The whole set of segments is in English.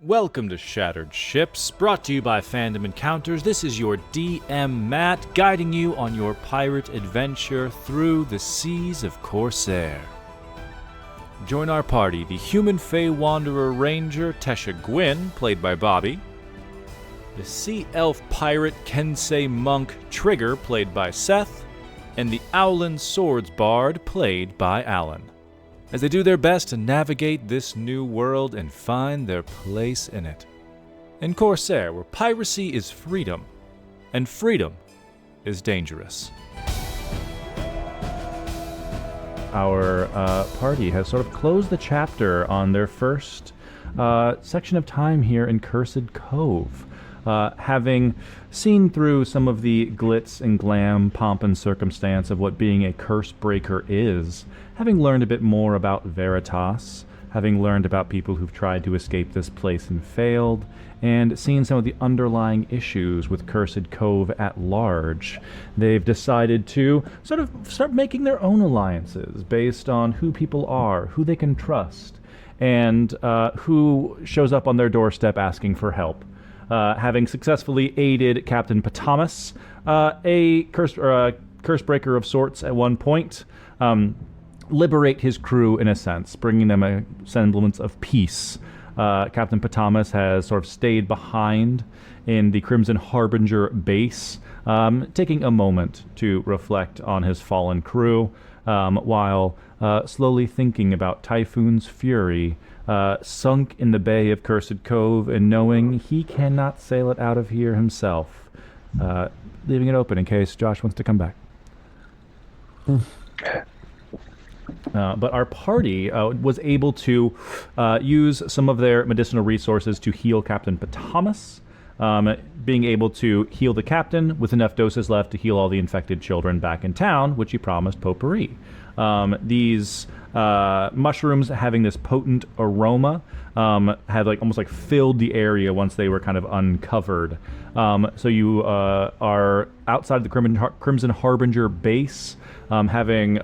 Welcome to Shattered Ships, brought to you by Fandom Encounters. This is your DM Matt, guiding you on your pirate adventure through the seas of Corsair. Join our party, the Human Fey Wanderer Ranger Tesha Gwyn, played by Bobby, the Sea Elf Pirate Kensei Monk Trigger, played by Seth, and the Owlin Swords Bard, played by Alan, as they do their best to navigate this new world and find their place in it. In Corsair, where piracy is freedom, and freedom is dangerous. Our party has sort of closed the chapter on their first section of time here in Cursed Cove. Having seen through some of the glitz and glam, pomp and circumstance of what being a Cursebreaker is, having learned a bit more about Veritas, having learned about people who've tried to escape this place and failed, and seen some of the underlying issues with Cursed Cove at large, they've decided to sort of start making their own alliances based on who people are, who they can trust, and who shows up on their doorstep asking for help. Having successfully aided Captain Patamas, a Cursebreaker of sorts at one point, liberate his crew in a sense, bringing them a semblance of peace. Captain Patamas has sort of stayed behind in the Crimson Harbinger base, taking a moment to reflect on his fallen crew, while slowly thinking about Typhoon's fury, sunk in the bay of Cursed Cove and knowing he cannot sail it out of here himself, leaving it open in case Josh wants to come back. But our party was able to use some of their medicinal resources to heal Captain Patamas, being able to heal the captain with enough doses left to heal all the infected children back in town, which he promised Potpourri. These mushrooms having this potent aroma had almost filled the area once they were kind of uncovered. So you are outside the Crimson Harbinger base, having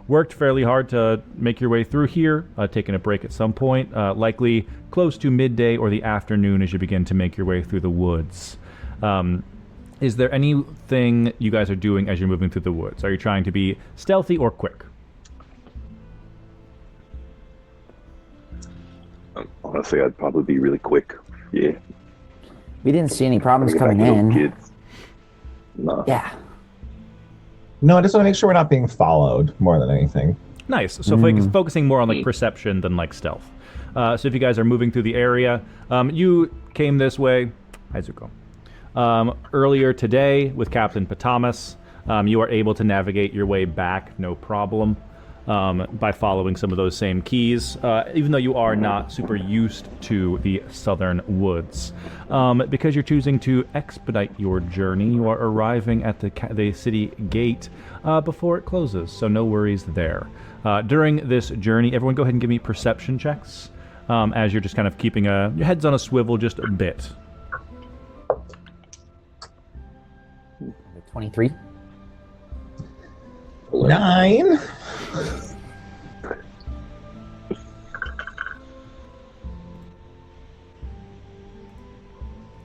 worked fairly hard to make your way through here, taking a break at some point, likely close to midday or the afternoon as you begin to make your way through the woods. Is there anything you guys are doing as you're moving through the woods? Are you trying to be stealthy or quick? Honestly, I'd probably be really quick. Yeah. We didn't see any problems coming in. Kids. No. Yeah. No, I just want to make sure we're not being followed more than anything. Nice. So focusing more on perception than stealth. So if you guys are moving through the area, you came this way. Hi, Zuko. Earlier today with Captain Patamas, you are able to navigate your way back, no problem, by following some of those same keys, even though you are not super used to the southern woods. Because you're choosing to expedite your journey, you are arriving at the city gate before it closes, so no worries there. During this journey, everyone go ahead and give me perception checks, as you're just kind of keeping your heads on a swivel just a bit. 23. 9.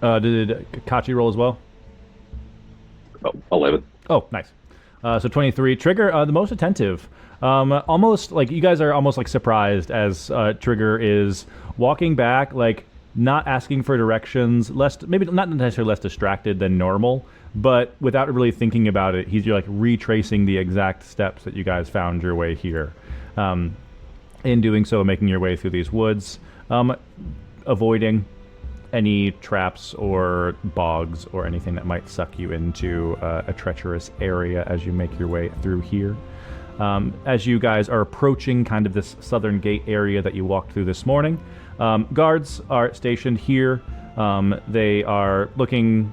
Did Kachi roll as well? 11. Oh, nice. So 23. Trigger, the most attentive. Almost you guys are almost surprised as Trigger is walking back, not asking for directions, maybe not necessarily less distracted than normal, but without really thinking about it, you're retracing the exact steps that you guys found your way here. In doing so, making your way through these woods, avoiding any traps or bogs or anything that might suck you into a treacherous area as you make your way through here. As you guys are approaching kind of this southern gate area that you walked through this morning, guards are stationed here. They are looking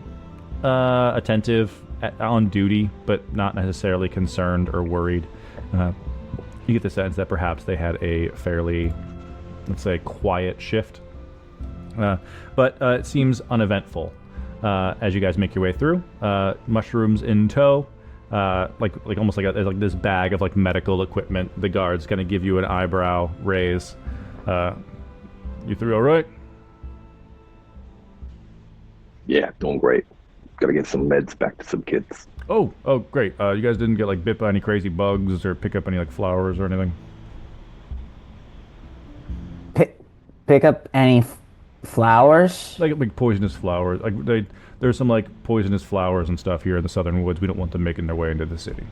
attentive on duty, but not necessarily concerned or worried. You get the sense that perhaps they had a fairly, let's say, quiet shift. But it seems uneventful as you guys make your way through. Mushrooms in tow, almost like this bag of medical equipment. The guards kind of give you an eyebrow raise. You three all right? Yeah, doing great. Gotta get some meds back to some kids. Oh, great. You guys didn't get like bit by any crazy bugs or pick up any like flowers or anything? Pick up any flowers? Like poisonous flowers. There's some like poisonous flowers and stuff here in the southern woods. We don't want them making their way into the city.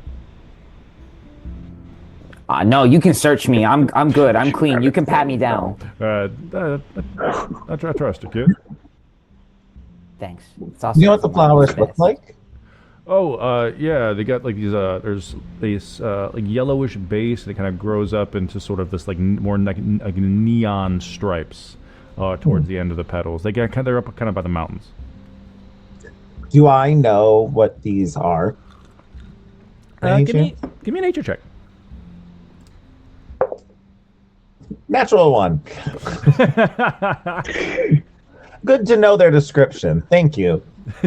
No, you can search me. I'm good. I'm clean. You can pat me down. I trust you, kid. Thanks. It's awesome. You know what the flowers look like? Oh, yeah, they got like these. There's this like yellowish base that kind of grows up into sort of this like more like neon stripes towards the end of the petals. They're up kind of by the mountains. Do I know what these are? By Give any me a nature check. Natural one. Good to know their description. Thank you.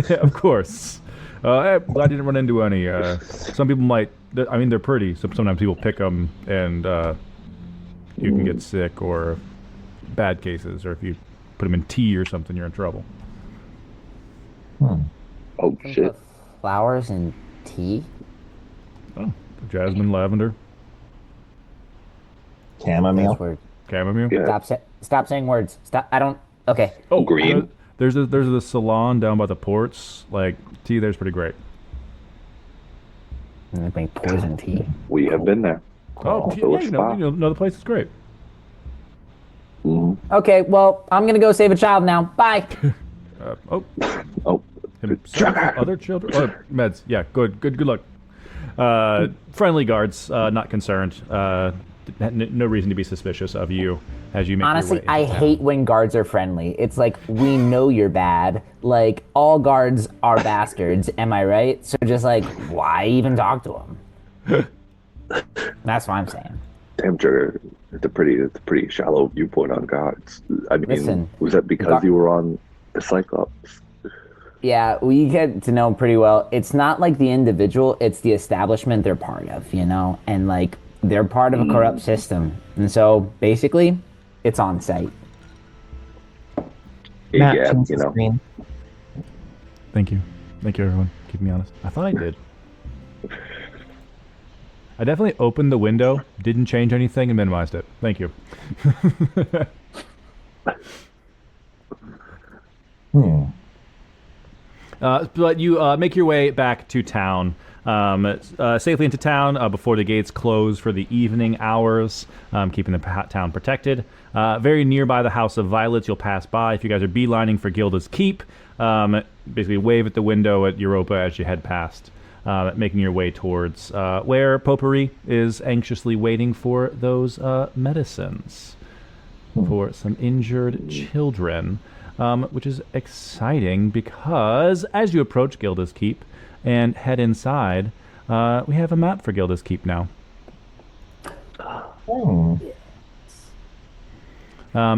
Of course. I'm glad you didn't run into any. Some people might. I mean, they're pretty. So sometimes people pick them, and you can get sick or bad cases, or if you put them in tea or something, you're in trouble. Oh shit. Flowers and tea? Oh, jasmine, lavender, Chamomile. Those words. chamomile. Yeah. Stop saying words. Stop. I don't. Okay. Oh, Green. There's the salon down by the ports. Like tea there's pretty great. I'm gonna make poison tea. We have been there. Oh, Fill yeah, a spot. the place is great. Okay. Well, I'm gonna go save a child now. Bye. Oh, Oh, himself, other children, meds. Yeah, good luck. Friendly guards, not concerned. No reason to be suspicious of you as you make Honestly, your way I into town. hate when guards are friendly. It's like, we know you're bad. Like, all guards are bastards. Am I right? So just like, why even talk to them? That's what I'm saying. damn, Trigger. It's a pretty shallow viewpoint on gods. I mean, Listen, was that because you were on the Cyclops? Yeah, we get to know pretty well. It's not like the individual, it's the establishment they're part of, you know? And like, they're part of a corrupt system. And so basically, it's on site. Matt, Yeah, change you the know. screen. Thank you, everyone. Keep me honest. I thought I did. I definitely opened the window, didn't change anything, and minimized it. Thank you. But you make your way back to town, safely into town before the gates close for the evening hours, keeping the town protected. Very nearby the House of Violets, you'll pass by if you guys are beelining for Gilda's Keep. Basically wave at the window at Europa as you head past, making your way towards where Potpourri is anxiously waiting for those medicines for some injured children. Which is exciting because as you approach Gilda's Keep and head inside, we have a map for Gilda's Keep now.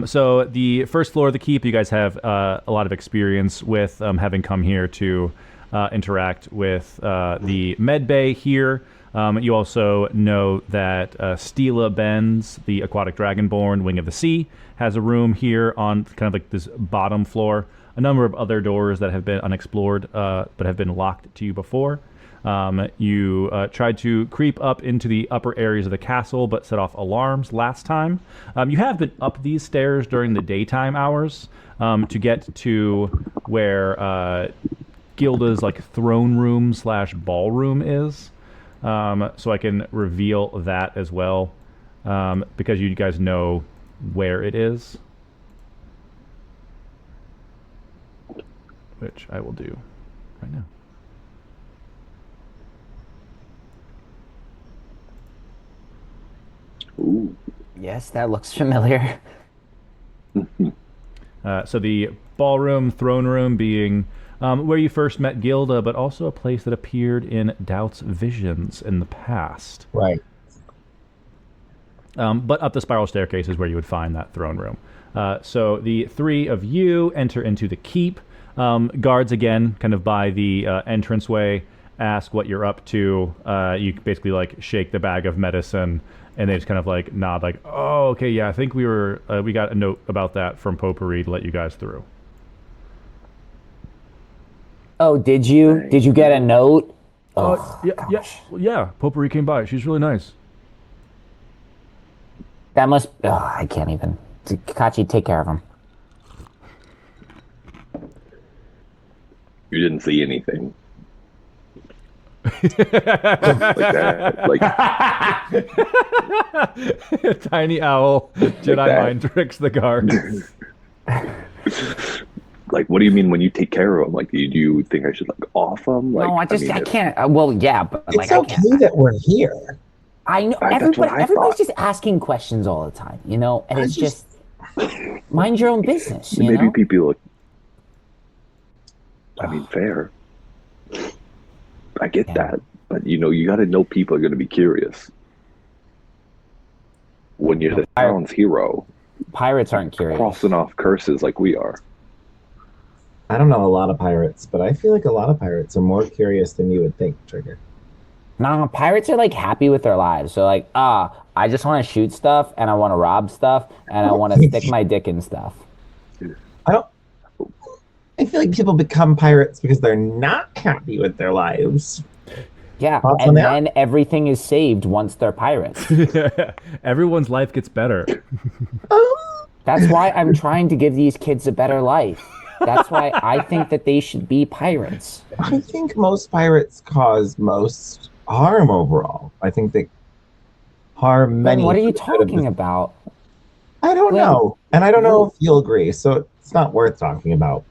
So the first floor of the keep, you guys have a lot of experience with, having come here to interact with the med bay here. You also know that Stela Benz, the aquatic dragonborn, Wing of the Sea, has a room here on kind of like this bottom floor. A number of other doors that have been unexplored but have been locked to you before. You tried to creep up into the upper areas of the castle but set off alarms last time. You have been up these stairs during the daytime hours to get to where Gilda's like throne room / ballroom is. So I can reveal that as well, because you guys know where it is, which I will do right now. Ooh. Yes, that looks familiar. So the ballroom, throne room being where you first met Gilda, but also a place that appeared in Doubt's visions in the past. Right. But up the spiral staircase is where you would find that throne room. So the three of you enter into the keep. Guards, again, kind of by the entranceway, ask what you're up to. You basically like shake the bag of medicine, and they just kind of like nod, like, "Oh, okay, yeah, I think we got a note about that from Potpourri to let you guys through." Oh, did you? Dang. Did you get a note? Yeah, Oh yeah, gosh, yeah. Potpourri came by. She's really nice. that must. Oh, I can't even. Kachi, take care of him. You didn't see anything like that, Tiny owl, like Jedi that. mind tricks the guards. Like, what do you mean when you take care of them? Like, do you think I should like off them? No, Like, I I just mean, I if can't. Well, yeah, but It's like I can't. okay that we're here. I know that's what I everybody's thought. just asking questions all the time, you know, and I it's just just mind your own business, you Maybe know? people look. I mean, fair. I get Yeah. that, but you got to know people are going to be curious when you're the town's hero, Pirates aren't curious. crossing off curses like we are. I don't know a lot of pirates, but I feel like a lot of pirates are more curious than you would think, Trigger. Nah, pirates are like happy with their lives. So like, I just want to shoot stuff and I want to rob stuff and I want to stick my dick in stuff. I don't I feel like people become pirates because they're not happy with their lives. Yeah, Thoughts on and that? then everything is saved once they're pirates. Everyone's life gets better. That's why I'm trying to give these kids a better life. That's why I think that they should be pirates. I think most pirates cause most harm overall. I think they harm Then many. what are you for the good of talking the- about? I don't Glenn, know. And I don't know if you'll agree, so it's not worth talking about.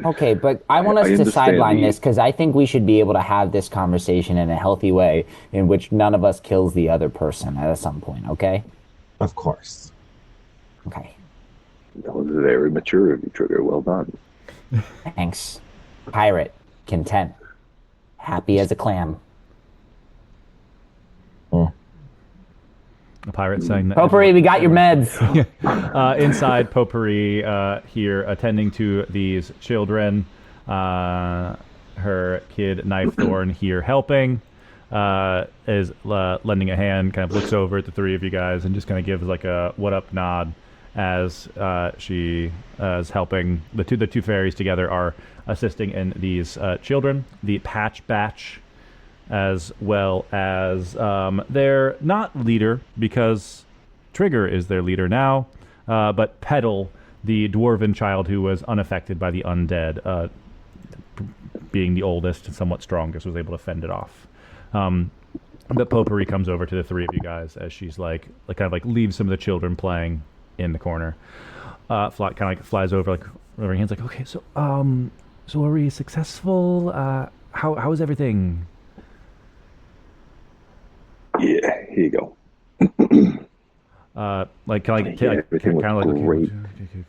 Okay, but I want us I to understand sideline the- this because I think we should be able to have this conversation in a healthy way in which none of us kills the other person at some point, okay? Of course. Okay. That was very mature of you, Trigger. Well done. Thanks. Pirate, content, happy as a clam. A pirate saying that. Potpourri, we got your meds. Inside, Potpourri here attending to these children. Her kid, Knife Thorn, here helping. Is lending a hand, kind of looks over at the three of you guys and just kind of gives like a what up nod as she is helping. The two fairies together are assisting in these children. The Patch Batch, as well as their not leader, because Trigger is their leader now, but Petal, the dwarven child who was unaffected by the undead, being the oldest and somewhat strongest, was able to fend it off. But Potpourri comes over to the three of you guys as she's like kind of like leaves some of the children playing in the corner. Kind of like flies over, like over her hands, like, okay, so are we successful? How is everything? Yeah, here you go. Like kind of like Yeah, everything kind of was like great.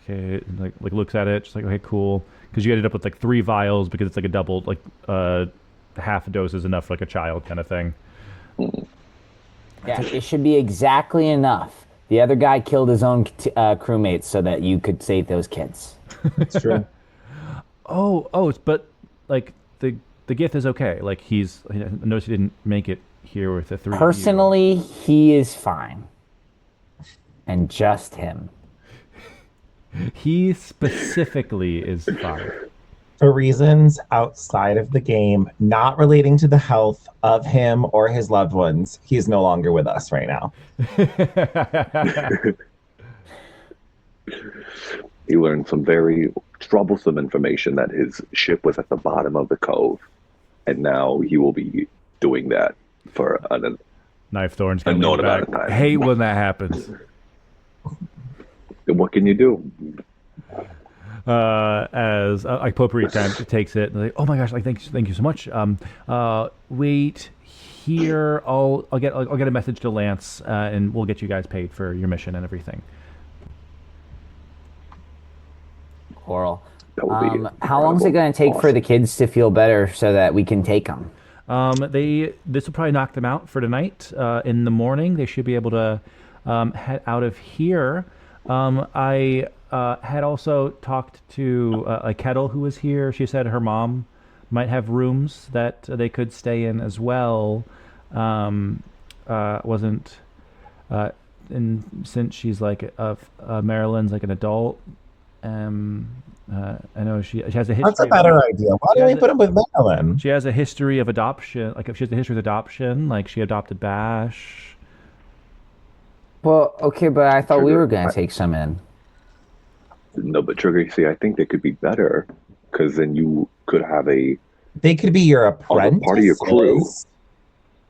okay, and like looks at it, just like, okay, cool, because you ended up with like 3 vials because it's like a double, like half a dose is enough for like a child kind of thing. Yeah, it should be exactly enough. The other guy killed his own crewmates so that you could save those kids. It's true. But like the Gith is okay. Like I noticed he didn't make it here with the 3 of you. Personally, he is fine. And just him. He specifically is fine. For reasons outside of the game, not relating to the health of him or his loved ones, he's no longer with us right now. He learned some very troublesome information that his ship was at the bottom of the cove, and now he will be doing that for an Knife Thorn's gonna Unknown lean amount back. of time. Hate when that happens. what can you do? As like Potpourri kind of takes it, and like, oh my gosh, like thank you so much. Wait here, I'll get a message to Lance, and we'll get you guys paid for your mission and everything. Coral. That will be How long is it going to take for the kids to feel better so that we can take them? This will probably knock them out for tonight. In the morning, they should be able to head out of here. I had also talked to a Kettle who was here. She said her mom might have rooms that they could stay in as well. Wasn't and since she's like Marilyn's like an adult, I know she has a history. That's a better idea. Why don't we put him with Marilyn? She has a history of adoption. Like, if she has a history of adoption, like she adopted Bash. Well, okay, but I thought we Trigger, were gonna take some in. No, but Trigger, see, I think they could be better because then you could have a They could be your other apprentices. part of your crew.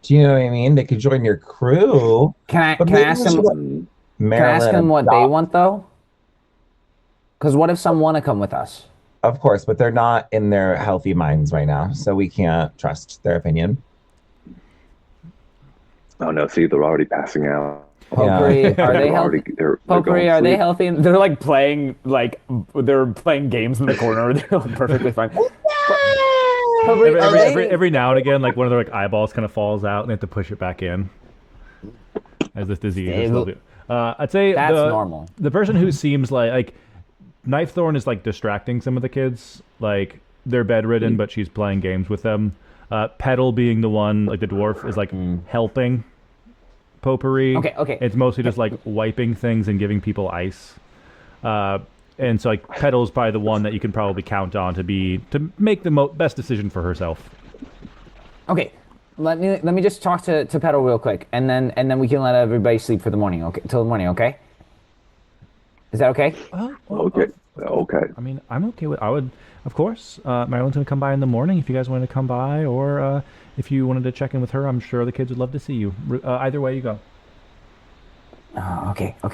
Do you know what I mean? They could join your crew. Can I But can I maybe ask we should them? let Can I Marilyn ask them what they adopt- want though? Because what if some want to come with us? Of course, but they're not in their healthy minds right now, so we can't trust their opinion. Oh no, see, they're already passing out. Potpourri, are They're they already, healthy? they're Potpourri, going are they sleep. healthy? They're like playing games in the corner. They're like perfectly fine. Potpourri, are they? Every now and again, like one of their like eyeballs kind of falls out, and they have to push it back in. As this disease is slowly. I'd say That's normal. The person who seems like Knife Thorn is like distracting some of the kids. Like they're bedridden, but she's playing games with them. Petal being the one, like the dwarf, is like helping Potpourri. Okay. It's mostly just like wiping things and giving people ice. And so like Petal's probably the one that you can probably count on to make the best decision for herself. Okay, let me just talk to Petal real quick, and then we can let everybody sleep for the morning. Okay, till the morning. Okay. Is that okay? Okay. Okay. I mean, I'm okay with. I would, of course. Marilyn's gonna come by in the morning if you guys wanted to come by, or if you wanted to check in with her. I'm sure the kids would love to see you. Either way you go. Okay. All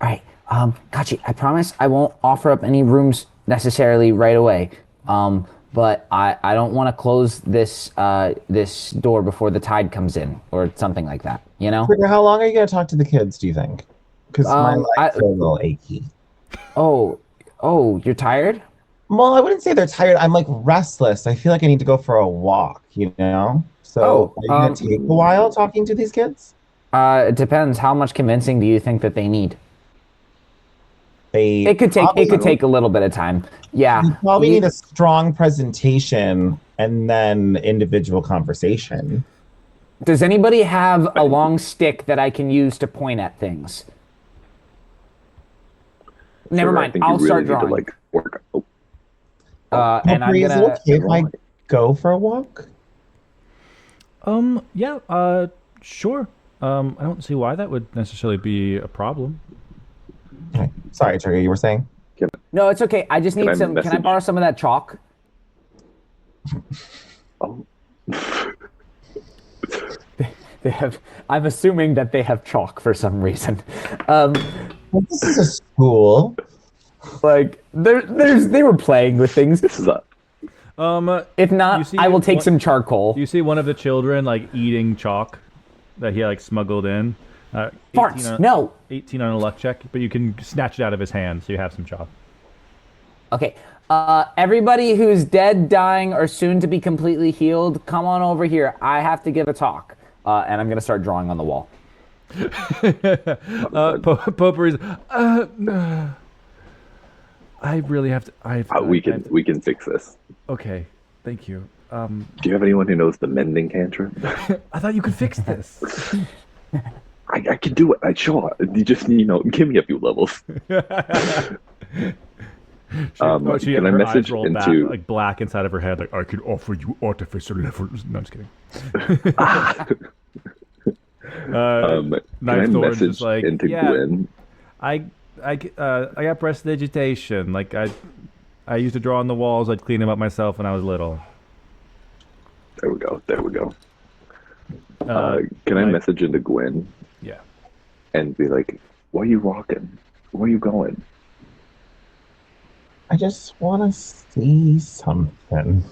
right. Kachi, I promise I won't offer up any rooms necessarily right away. But I don't want to close this this door before the tide comes in or something like that. You know? Trigger, how long are you going to talk to the kids, do you think? Because my legs are a little achy. Oh, you're tired? Well, I wouldn't say they're tired. I'm like restless. I feel like I need to go for a walk, you know? So are you going to take a while talking to these kids? It depends. How much convincing do you think that they need? They It could take a little bit of time. Yeah. You probably need a strong presentation and then individual conversation. Does anybody have a long stick that I can use to point at things? Never mind. I'll start drawing. Need to, like, work. Oh. And I'm Is it gonna. okay if I go for a walk? Yeah. Sure. I don't see why that would necessarily be a problem. Okay. Sorry, Trigger, you were saying? No, it's okay. I just need some. Can I borrow some of that chalk? Oh. They have. I'm assuming that they have chalk for some reason. Well, this is a school. Like they were playing with things. This is a If not, I will take some charcoal. You see one of the children like eating chalk that he like smuggled in. Farts. No. 18 on a luck check, but you can snatch it out of his hand, so you have some chalk. Okay. Everybody who's dead, dying, or soon to be completely healed, come on over here. I have to give a talk. And I'm gonna start drawing on the wall. Potpourri's. I really have to. we can fix this. Okay, thank you. Do you have anyone who knows the mending cantrip? I thought you could fix this. I can do it. Sure. You just give me a few levels. She can I her message eyes rolled into back, like black inside of her head? Like I could offer you artificer levels. No, I'm just kidding. can I message like, into Gwen? I got prestidigitation. Like I used to draw on the walls. I'd clean them up myself when I was little. There we go. Can I message into Gwen? Yeah. And be like, why are you walking? Where are you going? I just want to see something.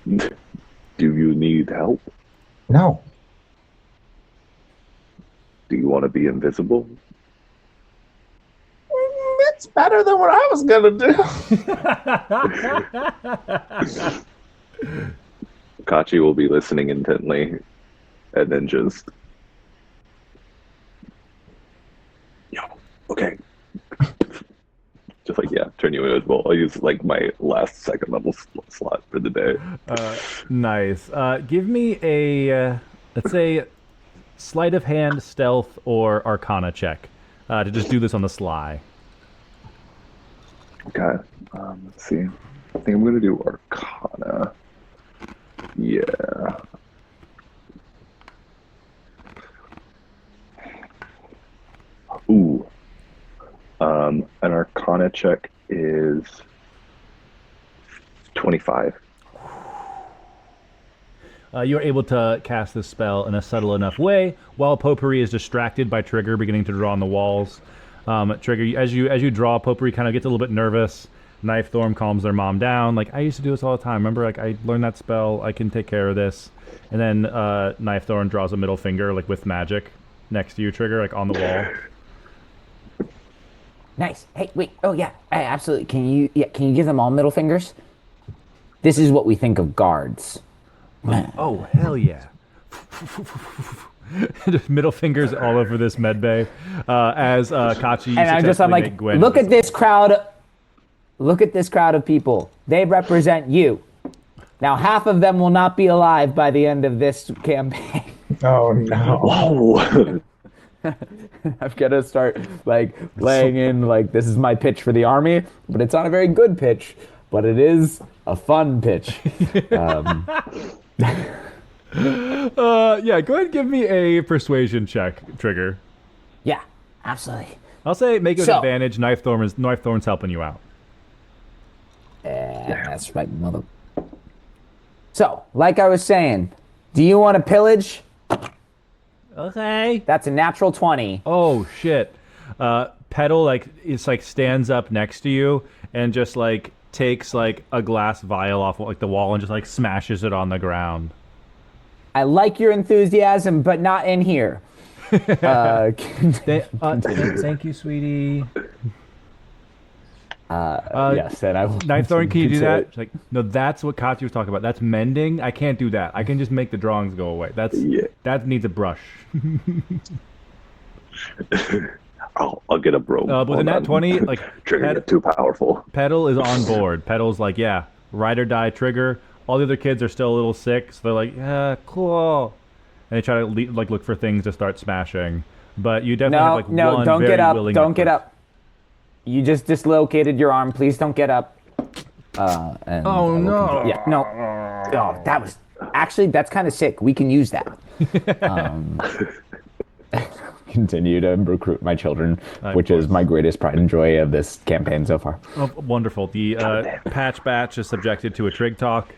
Do you need help? No. Do you want to be invisible? It's better than what I was going to do. Kachi will be listening intently and then just... Yo, okay. Just like, yeah, turn you invisible. I'll use like my last second level slot for the day. Nice. Give me a, let's say, sleight of hand, stealth, or arcana check to just do this on the sly. Okay. Let's see. I think I'm gonna do Arcana. Yeah. Ooh. An Arcana check is 25. You're able to cast this spell in a subtle enough way while Potpourri is distracted by Trigger beginning to draw on the walls. Trigger, as you draw, Potpourri kind of gets a little bit nervous. Knife Thorn calms their mom down. Like, I used to do this all the time. Remember, like, I learned that spell. I can take care of this. And then Knife Thorn draws a middle finger, like, with magic next to you, Trigger, like, on the wall. Nice. Hey, wait. Oh yeah, absolutely. Can you give them all middle fingers? This is what we think of guards. Oh, hell yeah. Just middle fingers all over this med bay. As Kachi I'm like, Gwen look at this crowd. Look at this crowd of people. They represent you. Now, half of them will not be alive by the end of this campaign. Oh no. Whoa. I'm gonna start like laying in like this is my pitch for the army, but it's not a very good pitch, but it is a fun pitch. Yeah, go ahead and give me a persuasion check, Trigger. Yeah, absolutely. I'll say make it an So- advantage. Knife Thorn's helping you out. That's right, mother. So, like I was saying, do you want to pillage? Okay. That's a natural 20. Oh shit. Petal stands up next to you and just like takes like a glass vial off like the wall and just like smashes it on the ground. I like your enthusiasm, but not in here. Thank you, sweetie. Yes, and I will. Knife Thorn, can you do consider that? it. She's like, no, that's what Katya was talking about. That's mending. I can't do that. I can just make the drawings go away. Yeah. That needs a brush. I'll get a broom. But with a Hold nat on. 20, like Trigger get too powerful. Petal is on board. Petal's like, yeah, ride or die Trigger. All the other kids are still a little sick, so they're like, yeah, cool. And they try to look for things to start smashing. But you definitely have like No, one don't very get up. willing Don't get effort. up. You just dislocated your arm. Please don't get up. And Oh, no. Yeah, no. Oh, that was actually that's kind of sick. We can use that. Continue to recruit my children, which is my greatest pride and joy of this campaign so far. Oh, wonderful. The patch batch is subjected to a trig talk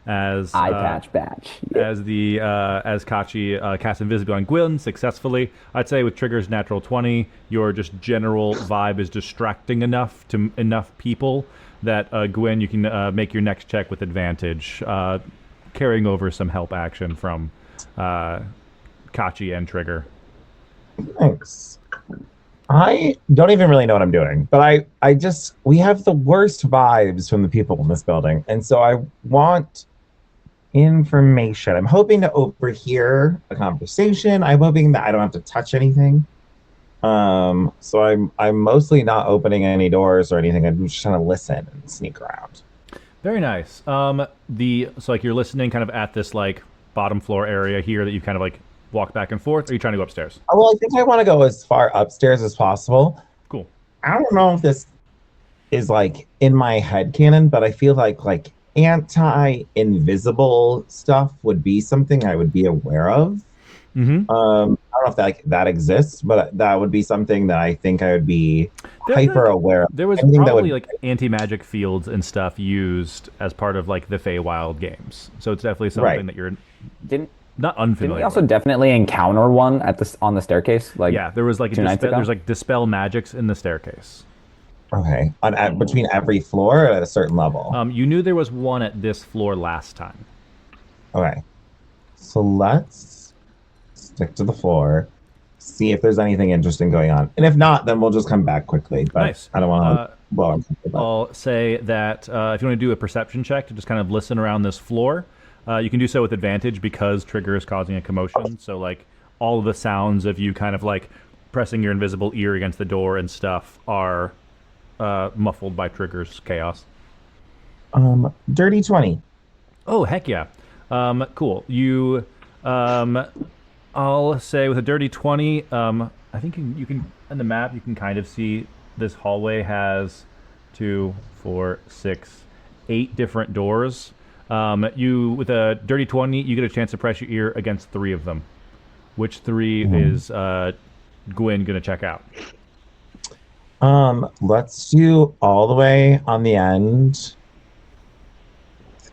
as Eye patch batch. as Kachi casts invisibility on Gwyn successfully. I'd say with Trigger's natural 20, your just general vibe is distracting enough to enough people that Gwyn, you can make your next check with advantage, carrying over some help action from Kachi and Trigger. Thanks. I don't even really know what I'm doing, but we have the worst vibes from the people in this building. And so I want information. I'm hoping to overhear a conversation. I'm hoping that I don't have to touch anything. So I'm mostly not opening any doors or anything. I'm just trying to listen and sneak around. Very nice. So like you're listening kind of at this like bottom floor area here that you kind of like walk back and forth, or are you trying to go upstairs? Oh, well, I think I want to go as far upstairs as possible. Cool. I don't know if this is like in my head canon, but I feel like anti-invisible stuff would be something I would be aware of. Mm-hmm. I don't know if that exists, but that would be something that I think I would be hyper aware of. There was Anything that probably would- like anti-magic fields and stuff used as part of like the Feywild games, so it's definitely something Right. that you're Didn't not didn't unfamiliar we also with. definitely encounter one on the staircase? Like Yeah, there was like 2 nights ago? there's like dispel magics in the staircase. Okay, between every floor or at a certain level. You knew there was one at this floor last time. Okay, so let's stick to the floor, see if there's anything interesting going on, and if not, then we'll just come back quickly. But Nice. I don't want to blow up. I'll say that if you want to do a perception check to just kind of listen around this floor, you can do so with advantage because Trigger is causing a commotion. So like all of the sounds of you kind of like pressing your invisible ear against the door and stuff are muffled by Trigger's chaos. Dirty 20. Oh heck yeah! Cool. You, I'll say with a dirty 20. I think you can on the map you can kind of see this hallway has 2, 4, 6, 8 different doors. You with a dirty 20, you get a chance to press your ear against 3 of them. Which 3 is Gwyn gonna check out? Let's do all the way on the end.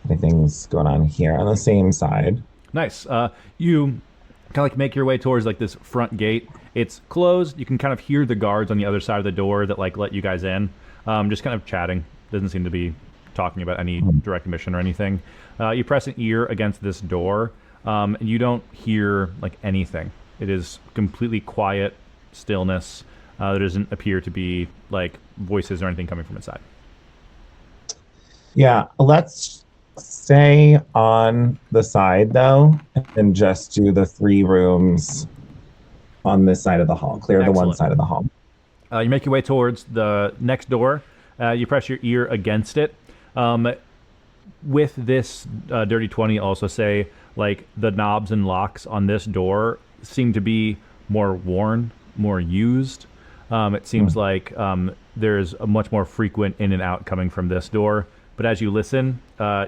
Anything's going on here on the same side. Nice. You kind of like make your way towards like this front gate. It's closed. You can kind of hear the guards on the other side of the door that like let you guys in. Just kind of chatting. Doesn't seem to be talking about any direct mission or anything. You press an ear against this door, and you don't hear like anything. It is completely quiet, stillness. There doesn't appear to be like voices or anything coming from inside. Yeah, let's stay on the side though, and just do the 3 rooms on this side of the hall. Clear the one side of the hall. You make your way towards the next door. You press your ear against it. With this dirty 20, also say like the knobs and locks on this door seem to be more worn, more used. It seems like there's a much more frequent in and out coming from this door. But as you listen,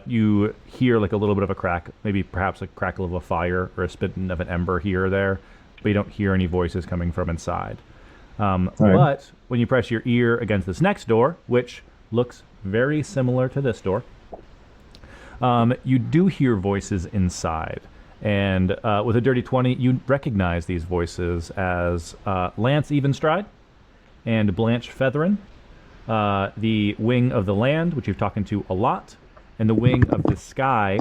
you hear like a little bit of a crack, maybe perhaps a crackle of a fire or a spitting of an ember here or there, but you don't hear any voices coming from inside. But when you press your ear against this next door, which looks very similar to this door, you do hear voices inside. And with a dirty 20, you recognize these voices as Lance Evenstride and Blanche Featherin, the Wing of the Land, which you've talked to a lot, and the Wing of the Sky,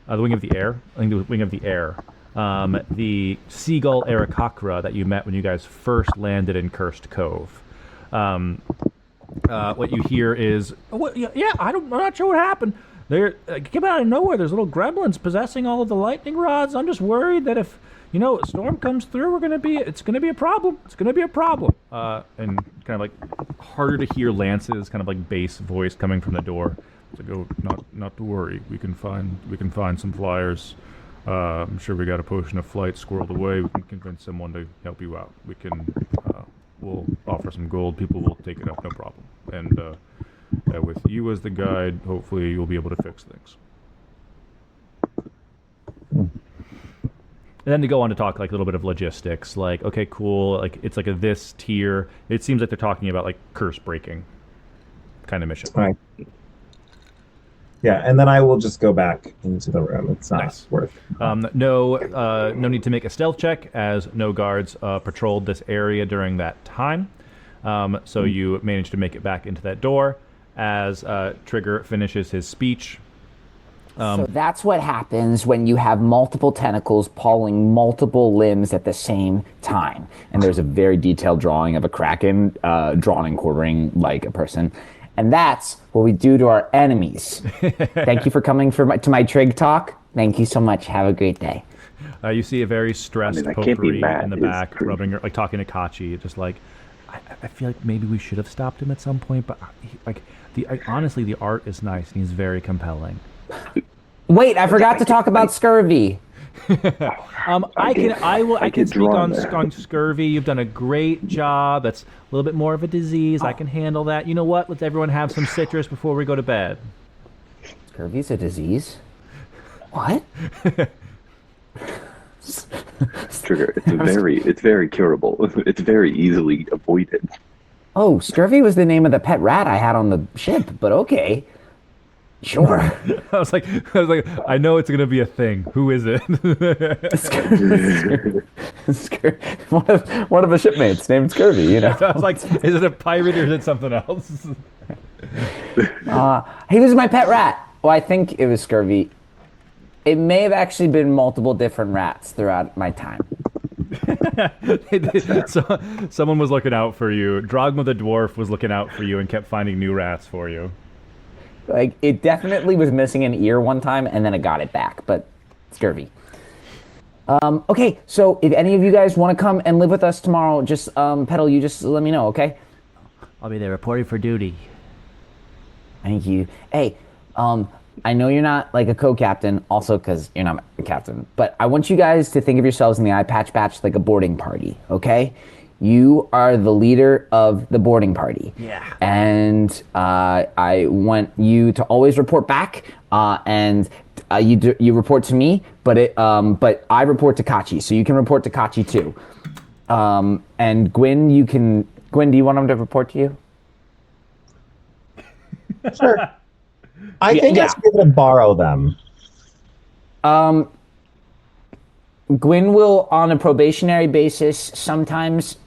the Wing of the Air, I think the Wing of the Air, the Seagull Aarakocra that you met when you guys first landed in Cursed Cove. What you hear is, I'm not sure what happened. They came out of nowhere. There's little gremlins possessing all of the lightning rods. I'm just worried that if, a storm comes through, it's gonna be a problem. It's gonna be a problem. And kind of like harder to hear Lance's kind of like bass voice coming from the door. It's like, not to worry. We can find some flyers. I'm sure we got a potion of flight squirreled away. We can convince someone to help you out. We'll offer some gold. People will take it up, no problem. And with you as the guide, hopefully you'll be able to fix things. And then to go on to talk like a little bit of logistics, like, okay, cool, like it's like a this tier. It seems like they're talking about like curse breaking kind of mission. Right. Yeah, and then I will just go back into the room. It's not worth it. No need to make a stealth check, as no guards patrolled this area during that time. So you manage to make it back into that door as Trigger finishes his speech. So that's what happens when you have multiple tentacles pulling multiple limbs at the same time. And there's a very detailed drawing of a kraken drawn and quartering like a person. And that's what we do to our enemies. Thank you for coming to my trig talk. Thank you so much. Have a great day. You see a very stressed Potpourri in the back, rubbing her, like talking to Kachi, just like, I feel like maybe we should have stopped him at some point, but honestly, the art is nice and he's very compelling. Wait, I forgot to talk about scurvy. I can speak on scurvy. You've done a great job. That's a little bit more of a disease. I can handle that. You know what? Let's everyone have some citrus before we go to bed. Scurvy's a disease? What? Trigger. It's very curable. It's very easily avoided. Oh, scurvy was the name of the pet rat I had on the ship, but okay. Sure. I was like, I know it's gonna be a thing. Who is it? One of the shipmates named Scurvy, I was like, is it a pirate or is it something else? He was my pet rat. Well, I think it was Scurvy. It may have actually been multiple different rats throughout my time. So, someone was looking out for you. Drogma the dwarf was looking out for you and kept finding new rats for you. Like, it definitely was missing an ear one time, and then it got it back, but scurvy. Okay, so if any of you guys want to come and live with us tomorrow, just, Petal, you just let me know, okay? I'll be there reporting for duty. Thank you. Hey, I know you're not, like, a co-captain, also because you're not a captain, but I want you guys to think of yourselves in the eye patch batch like a boarding party, okay? you are the leader of the boarding party. Yeah. And I want you to always report back. You report to me, but I report to Kachi, so you can report to Kachi too. And Gwyn, Gwyn, do you want him to report to you? Sure. I think I should be able to borrow them. Gwyn will, on a probationary basis, sometimes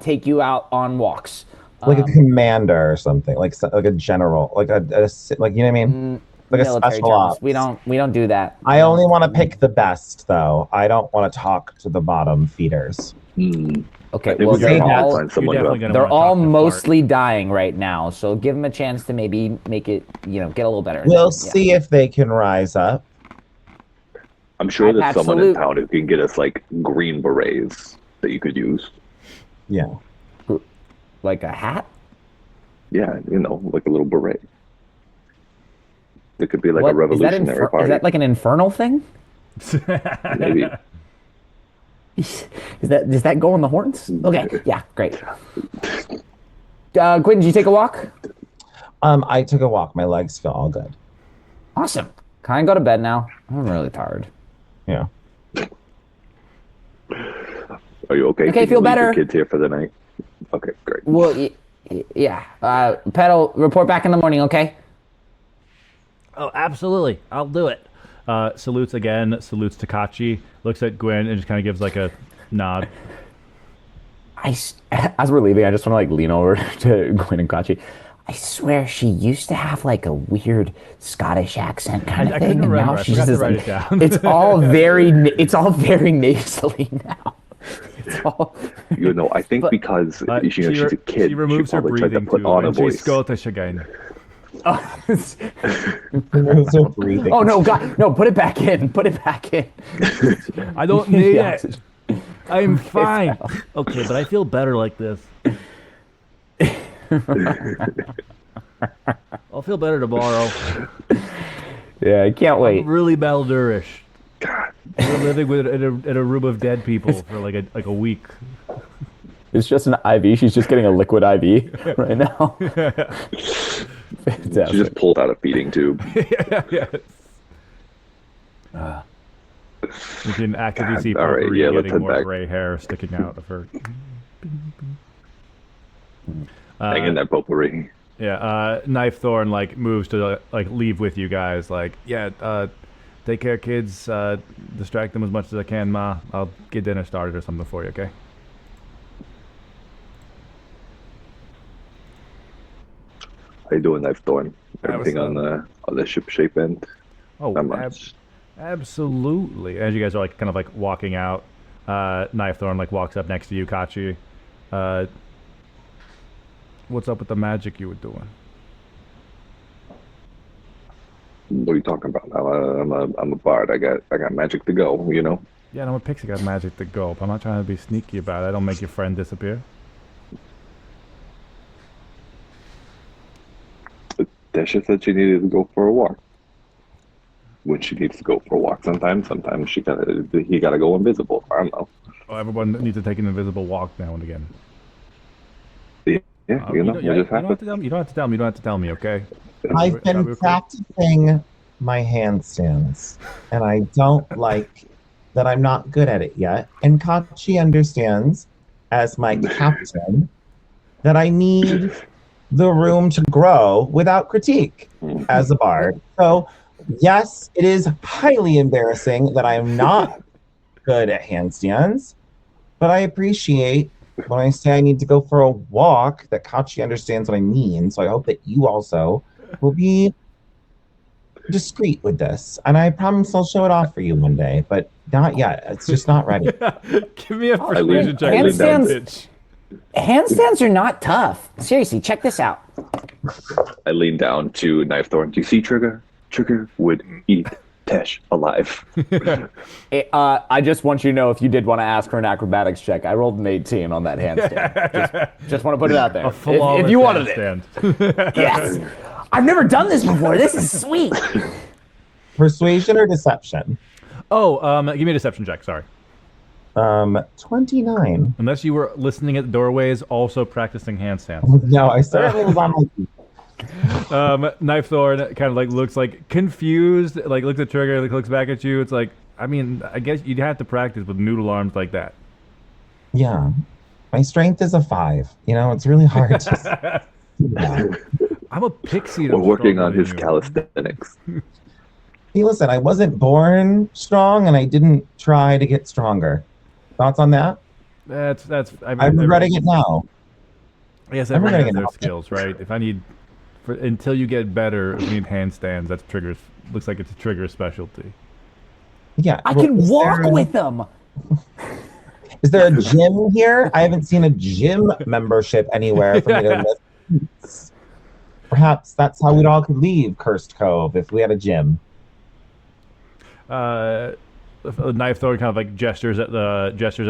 take you out on walks. Like a commander or something, like a general, like you know what I mean? Like a Military special terms. ops. We don't do that. I only want to pick the best, though. I don't want to talk to the bottom feeders. Okay, think well, we can they're all, find someone You're definitely who- gonna they're wanna all talk to Bart. mostly dying right now, so give them a chance to maybe make it, get a little better. We'll Yeah. see if they can rise up. I'm sure there's someone in Absolute- town who can get us like green berets that you could use. Yeah. Like a hat? Yeah, like a little beret. It could be like What? a revolutionary Is party. that like an infernal thing? Maybe. Does that go on the horns? Okay, yeah, great. Gwyn, did you take a walk? I took a walk. My legs feel all good. Awesome. Can I go to bed now? I'm really tired. Yeah. Are you okay? Okay, Can feel you leave better. your kids here for the night. Okay, great. Well, yeah. Pedal, report back in the morning, okay? Oh, absolutely. I'll do it. Salutes again, salutes Takachi, looks at Gwen and just kind of gives like a nod. As we're leaving, I just want to like lean over to Gwyn and Kachi. I swear she used to have like a weird Scottish accent kind of I thing, couldn't and remember. now I she forgot just to is write like, it down. it's all very nasally now. It's all. I think because she's a kid, She removes her probably tried to breathing put tube on a and she's voice. Scottish again. Removes her breathing. Oh no, God, no! Put it back in. Put it back in. I don't need Yeah. it. I'm fine. Okay, but I feel better like this. I'll feel better tomorrow. Yeah, I can't wait. I'm really malnourished. God, We're living in a room of dead people for like a week. It's just an IV. She's just getting a liquid IV right now. she just pulled out a feeding tube. Yes. You can actively see all right, Potpourri yeah, let's getting head more back. gray hair sticking out of her. Hang in there, potpourri. Yeah, Knife Thorn like moves to like leave with you guys. Like, yeah, take care, kids. Distract them as much as I can, Ma. I'll get dinner started or something for you, okay? How you doing, Knife Thorn? That was, Everything on the ship shape end? Oh, Not much. absolutely. As you guys are like kind of like walking out, Knife Thorn like walks up next to you, Kachi. What's up with the magic you were doing? What are you talking about? I'm a bard. I got magic to go. Yeah, and I'm a pixie, got magic to go. But I'm not trying to be sneaky about it. I don't make your friend disappear. Desha said she needed to go for a walk. When she needs to go for a walk, sometimes he gotta go invisible. I don't know. Oh, everyone needs to take an invisible walk now and again. Yeah, You it don't just have happens. to tell me. You don't have to tell me. You don't have to tell me. Okay. I've been Cool? practicing my handstands, and I don't like that I'm not good at it yet. And Kachi understands, as my captain, that I need the room to grow without critique as a bard. So, yes, it is highly embarrassing that I am not good at handstands, but I appreciate when I say I need to go for a walk that Kachi understands what I mean. So I hope that you also will be discreet with this. And I promise I'll show it off for you one day, but not yet. It's just not ready. Give me a persuasion check. lean down. Handstands. Handstands are not tough. Seriously, check this out. I lean down to Knife Thorn. Do you see Trigger? Trigger would eat Tesh alive. I just want you to know if you did want to ask for an acrobatics check, I rolled an 18 on that handstand. just want to put it out there. If you wanted it. Handstand. Yes. I've never done this before. This is sweet. Persuasion or deception? Oh, give me a deception check. Sorry. 29. Unless you were listening at the doorways, also practicing handstands. No, I certainly was on my feet. Knife Thorn kind of like looks like confused, like looks at Trigger, like looks back at you. It's like, I mean, I guess you'd have to practice with noodle arms like that. Yeah. My strength is a 5. You know, it's really hard to yeah. I'm a pixie. We're working on stronger his than you. calisthenics. Hey, listen, I wasn't born strong and I didn't try to get stronger. Thoughts on that? That's. I mean, I'm regretting it now. Yes, I'm everyone has regretting their it now. skills, right? If I need, until you get better, if you need handstands, that's Trigger's. Looks like it's a Trigger specialty. Yeah. I well, can is walk there a- with them. Is there a gym here? I haven't seen a gym membership anywhere for me to lift weights. Perhaps that's how we'd all could leave Cursed Cove if we had a gym. Knife Thorn kind of like gestures at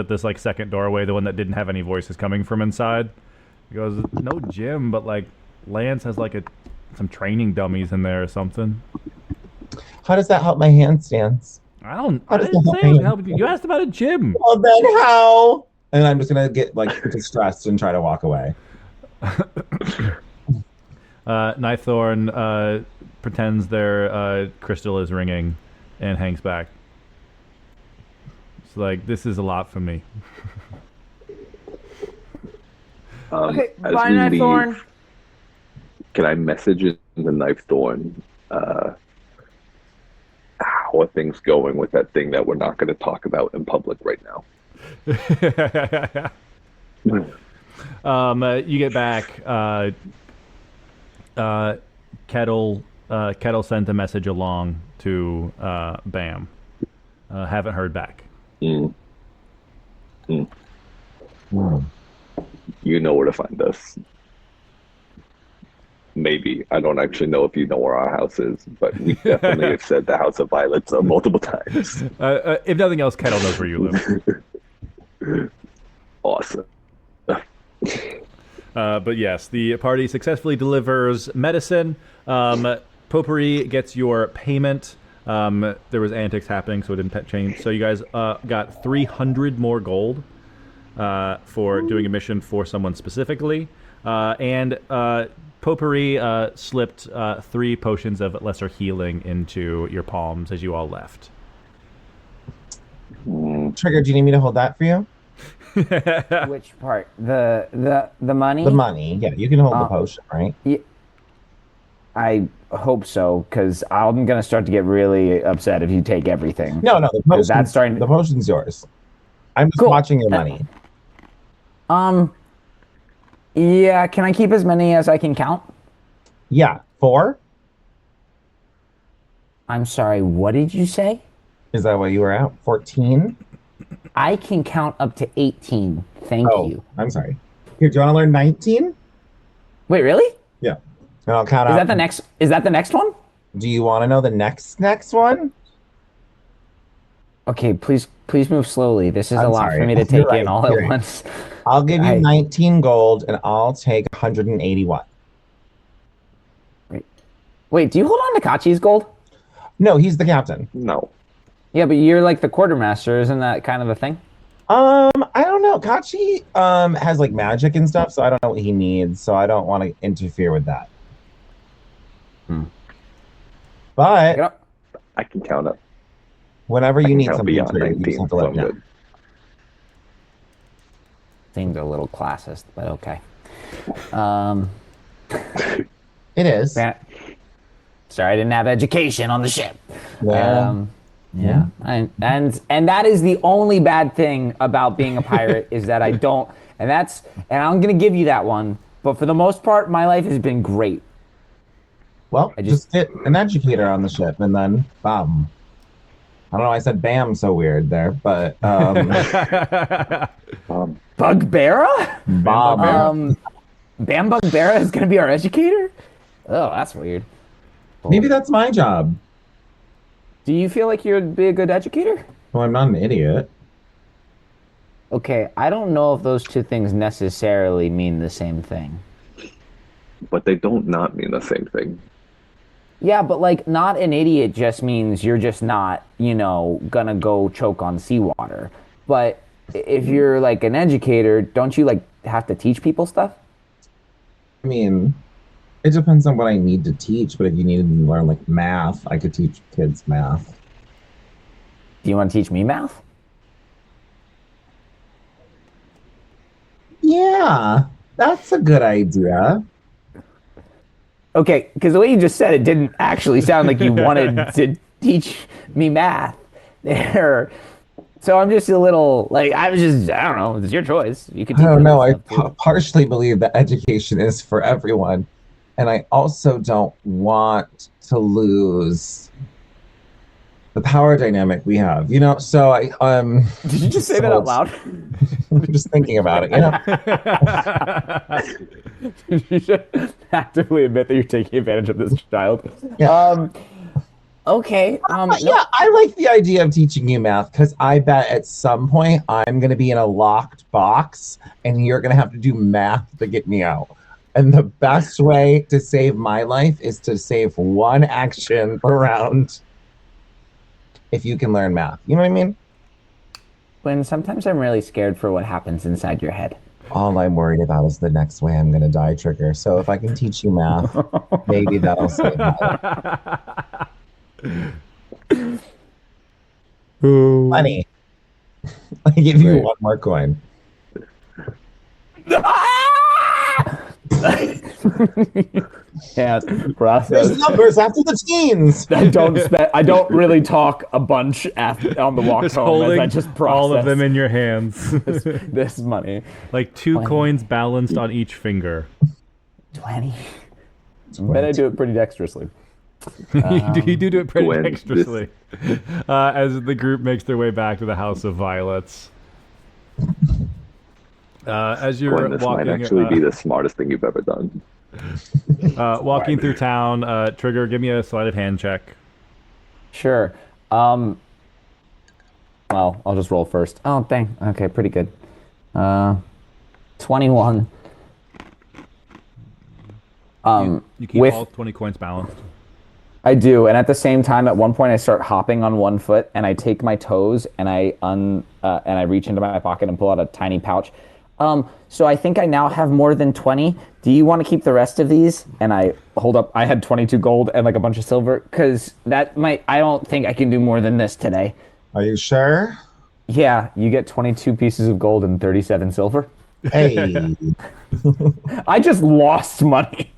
this like second doorway, the one that didn't have any voices coming from inside. He goes, "No gym, but like Lance has like some training dummies in there or something." How does that help my handstands? I How does didn't that say help it was me? helping you. You asked about a gym. Well, then how? And I'm just gonna get like distressed and try to walk away. Knife Thorn pretends their crystal is ringing and hangs back. It's like, this is a lot for me. Okay, as bye, we Knife leave, Thorn. can I message in the Knife Thorn? How are things going with that thing that we're not going to talk about in public right now? You get back. Kettle sent a message along to Bam. Haven't heard back. Mm. Mm. Hmm. You know where to find us. Maybe. I don't actually know if you know where our house is, but we definitely have said the House of Violets multiple times. If nothing else, Kettle knows where you live. Awesome. But yes, the party successfully delivers medicine. Potpourri gets your payment. There was antics happening, so it didn't change. So you guys got 300 more gold for doing a mission for someone specifically. And Potpourri slipped 3 potions of lesser healing into your palms as you all left. Trigger, do you need me to hold that for you? Which part? The money? The money. Yeah, you can hold the potion, right? Yeah, I hope so, because I'm gonna start to get really upset if you take everything. No, the potion. That's starting. The potion's yours. I'm just Cool. watching your money. Yeah. Can I keep as many as I can count? Yeah, 4? I'm sorry. What did you say? Is that what you were at? 14? I can count up to 18. Thank Oh, you. I'm sorry. Here, do you want to learn 19? Wait, really? Yeah. And I'll count Is out. that the next? Is that the next one? Do you want to know the next one? Okay, please move slowly. This is I'm a lot sorry. for me to You're take right. in all You're at right. once. I'll give you I- 19 gold and I'll take 181. Wait, do you hold on to Kachi's gold? No, he's the captain. No. Yeah, but you're like the quartermaster. Isn't that kind of a thing? I don't know. Kachi has like magic and stuff, so I don't know what he needs, so I don't want to interfere with that. But You know, I can count up. whenever I you can need count something, beyond Trigger, you just 19, have to so let I'm me know. good. seems a little classist, but okay. It is. Yeah. Sorry, I didn't have education on the ship. Yeah. Yeah, and that is the only bad thing about being a pirate is that I don't, and I'm gonna give you that one. But for the most part, my life has been great. Well, I just get an educator on the ship and then bam. I don't know. I said bam so weird there, but Bugbeara? Bob. Bam Bugbeara is gonna be our educator? Oh, that's weird. Maybe that's my job. Do you feel like you'd be a good educator? Well, I'm not an idiot. Okay, I don't know if those two things necessarily mean the same thing. But they don't not mean the same thing. Yeah, but like not an idiot just means you're just not, gonna go choke on seawater. But if you're like an educator, don't you like have to teach people stuff? I mean, it depends on what I need to teach, but if you needed to learn like math, I could teach kids math. Do you want to teach me math? Yeah, that's a good idea. Okay, because the way you just said it didn't actually sound like you wanted to teach me math there. So I'm just a little like I don't know. It's your choice. You could I teach me don't other know. I stuff too. partially believe that education is for everyone. And I also don't want to lose the power dynamic we have, so Did you just say that so out loud? I'm just thinking about it. You should actively admit that you're taking advantage of this child. Yeah. Okay. No. Yeah, I like the idea of teaching you math because I bet at some point I'm going to be in a locked box and you're going to have to do math to get me out. And the best way to save my life is to save one action per round if you can learn math. You know what I mean? When sometimes I'm really scared for what happens inside your head. All I'm worried about is the next way I'm going to die trigger. So if I can teach you math, maybe that'll save my life. Money. I give you one more coin. Yeah, process. There's numbers after the teens. I don't really talk a bunch on the walk Just home holding as I just process all of them in your hands. this money. Like 2 20. coins balanced on each finger. 20. Bet I do it pretty dexterously. You do it pretty Gwen, dexterously. As the group makes their way back to the House of Violets. As you're Gwen, this walking, might actually be the smartest thing you've ever done. walking through town, Trigger, give me a sleight of hand check. Sure. Well, I'll just roll first. Oh, dang. Okay, pretty good. 21. You keep with all 20 coins balanced. I do, and at the same time, at one point, I start hopping on one foot, and I take my toes, and I reach into my pocket and pull out a tiny pouch. So I think I now have more than 20. Do you want to keep the rest of these? And I hold up. I had 22 gold and like a bunch of silver, because I don't think I can do more than this today. Are you sure? Yeah, you get 22 pieces of gold and 37 silver. Hey. I just lost money.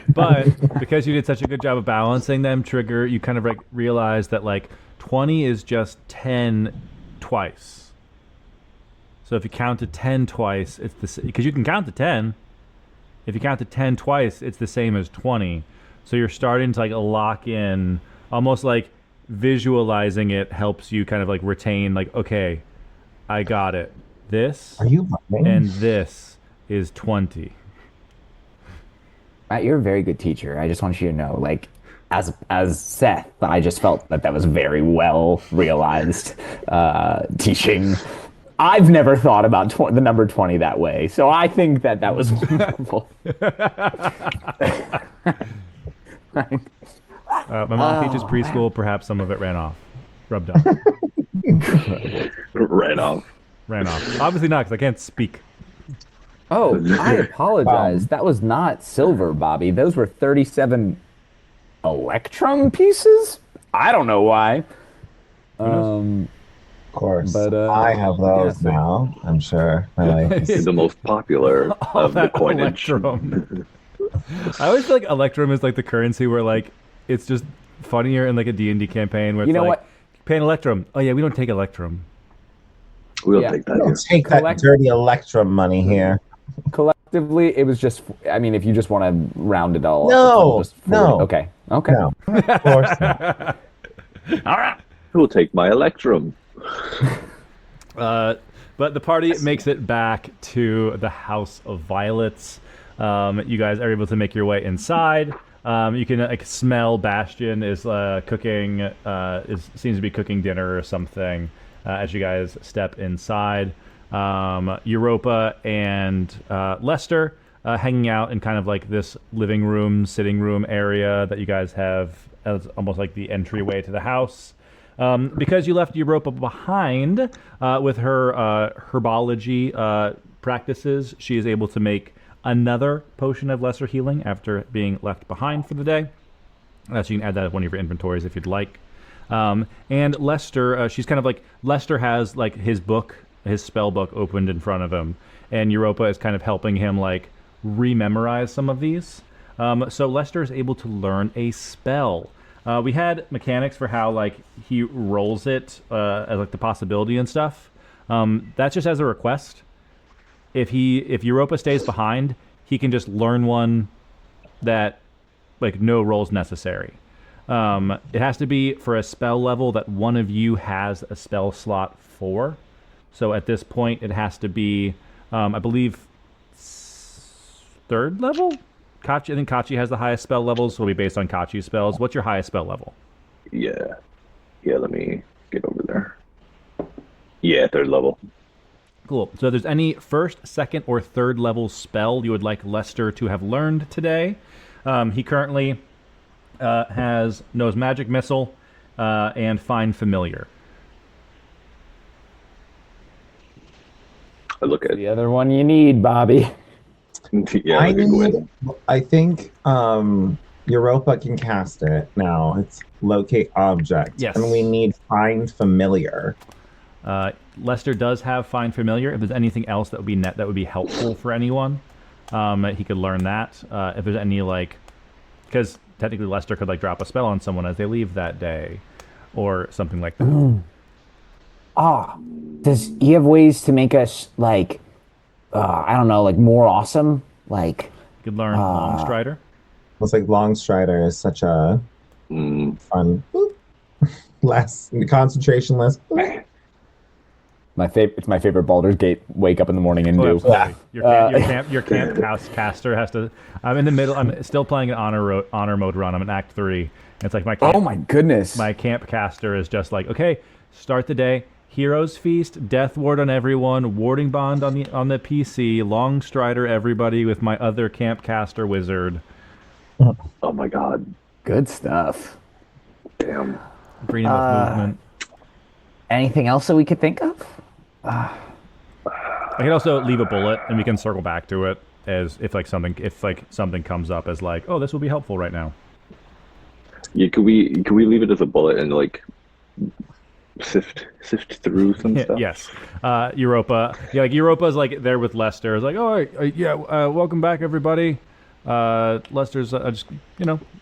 But because you did such a good job of balancing them, Trigger, you kind of like realize that like 20 is just 10 twice. So if you count to 10 twice, it's the because you can count to 10. If you count to 10 twice, it's the same as 20. So you're starting to like lock in, almost like visualizing it helps you kind of like retain like, okay, I got it. This Are you lying? and this is 20. Matt, you're a very good teacher. I just want you to know, like, as Seth, I just felt that was very well realized teaching. I've never thought about the number 20 that way, so I think that was wonderful. My mom teaches preschool. Perhaps some of it ran off, rubbed off, Ran off. ran off. Obviously not, because I can't speak. Oh, I apologize. That was not silver, Bobby. Those were 37 electrum pieces? I don't know why. Of course. But, I have those yeah, now, I'm sure. My life is The most popular All of the that coinage. electrum. I always feel like electrum is like the currency where like it's just funnier in like a D&D campaign where it's You know like, what? pay an electrum. Oh yeah, we don't take electrum. We'll Yeah. take that. Don't Here. take that dirty Electrum money here. Collectively, it was just, I mean, if you just want to round it all No, up, it's just no. Okay. Okay. No, of course not. All right. We'll take my electrum. But the party makes it back to the House of Violets. You guys are able to make your way inside. You can like smell Bastion is cooking. Seems to be cooking dinner or something. As you guys step inside, Europa and Lester hanging out in kind of like this living room, sitting room area that you guys have as almost like the entryway to the house. Because you left Europa behind with her herbology practices, she is able to make another potion of lesser healing after being left behind for the day. So you can add that as one of your inventories if you'd like. And Lester, she's kind of like, Lester has like his book, his spell book opened in front of him, and Europa is kind of helping him like rememorize some of these. So Lester is able to learn a spell. We had mechanics for how like he rolls it as like the possibility and stuff. That's just as a request. If Europa stays behind, he can just learn one that like no rolls necessary. It has to be for a spell level that one of you has a spell slot for. So at this point, it has to be, I believe, third level. I think Kachi has the highest spell levels, so it'll be based on Kachi's spells. What's your highest spell level? Yeah. Let me get over there. Yeah, third level. Cool. So if there's any first, second, or third level spell you would like Lester to have learned today, he currently knows Magic Missile and Find Familiar. I look at The other one you need, Bobby. yeah. I can go in. I think Europa can cast it now. It's locate object. Yes. And we need find familiar. Lester does have Find Familiar. If there's anything else that would be helpful for anyone, he could learn that. If there's any like, because technically Lester could like drop a spell on someone as they leave that day, or something like that. Does he have ways to make us like, I don't know, like more awesome? Like, You could learn Long Strider. It's like Longstrider is such a fun less concentration less. it's my favorite Baldur's Gate. Wake up in the morning and do. Absolutely. Your camp house caster has to. I'm in the middle. I'm still playing an honor mode run. I'm in Act 3. It's like my camp, Oh my goodness! my camp caster is just like, okay, start the day. Heroes Feast, Death Ward on everyone, Warding Bond on the PC, Long Strider everybody with my other camp caster wizard. Oh my god. Good stuff. Damn. Freedom of movement. Anything else that we could think of? I can also leave a bullet, and we can circle back to it as if something comes up as like, oh, this will be helpful right now. Yeah, could we leave it as a bullet and like sift through some stuff? Yes. Europa. Yeah, like Europa's like there with Lester. It's like, oh, welcome back, everybody. Lester's just,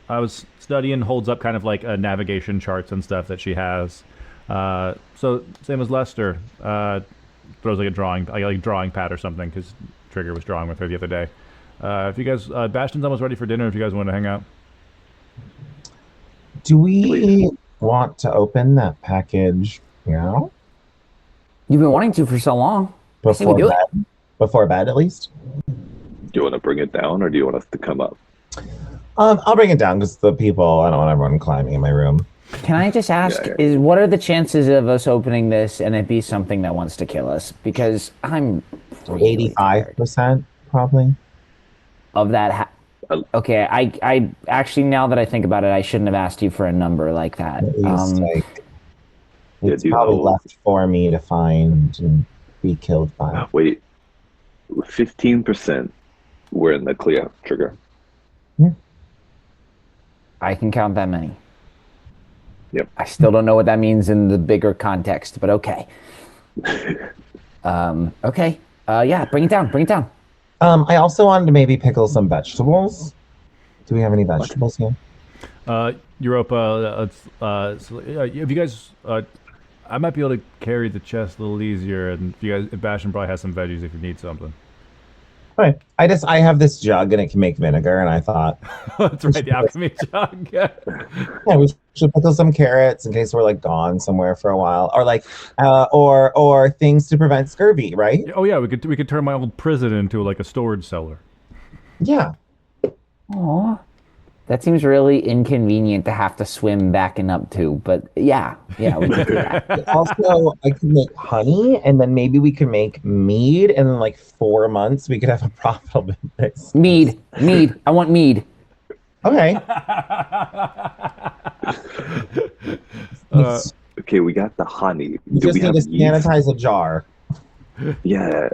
I was studying, holds up kind of like navigation charts and stuff that she has. So same as Lester. Throws like a drawing pad or something because Trigger was drawing with her the other day. If you guys, Bastion's almost ready for dinner. If you guys want to hang out. Do we want to open that package now? You've been wanting to for so long. I say we do it. Before bed, at least. Do you want to bring it down, or do you want us to come up? I'll bring it down because I don't want everyone climbing in my room. Can I just ask, Yeah. what are the chances of us opening this and it be something that wants to kill us? Because I'm really tired 85% probably. of that. Okay, I actually, now that I think about it, I shouldn't have asked you for a number like that. At least, it's do you probably know- left for me to find and be killed by. Wait, 15%. We're in the clear, Trigger. I can count that many. Yep. I still don't know what that means in the bigger context, but okay. Okay. Yeah, bring it down. Bring it down. I also wanted to maybe pickle some vegetables. Do we have any vegetables here? Europa, if you guys, I might be able to carry the chest a little easier, and if Bastion probably has some veggies if you need something. Right. I have this jug and it can make vinegar, and I thought, That's right, the alchemy jug. yeah, we should pickle some carrots in case we're like gone somewhere for a while, or like, or things to prevent scurvy, right? Oh yeah, we could turn my old prison into like a storage cellar. Yeah. Aw. That seems really inconvenient to have to swim back and up to, but yeah, we can do that. Also, I could make honey, and then maybe we could make mead, and in like 4 months we could have a profitable business. Mead. I want mead. Okay. Okay, okay, we got the honey. You Do just we need have to yeast? sanitize a jar. Yeah.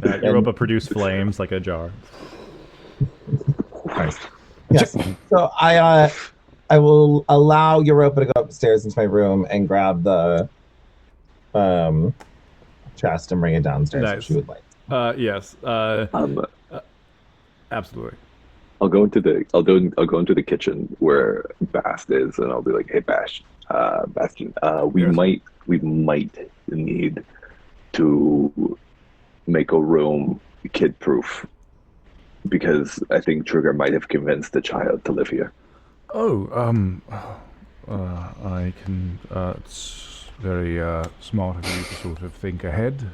Europa produced flames like a jar. Nice. Yes. So I will allow Europa to go upstairs into my room and grab the chest and bring it downstairs if Nice. she would like. Yes. Um, Absolutely. I'll go into the kitchen where Bast is, and I'll be like, "Hey, Bastion, we Yes. might need to make a room kid-proof because I think Trigger might have convinced the child to live here." Oh, I can. It's very smart of you to sort of think ahead.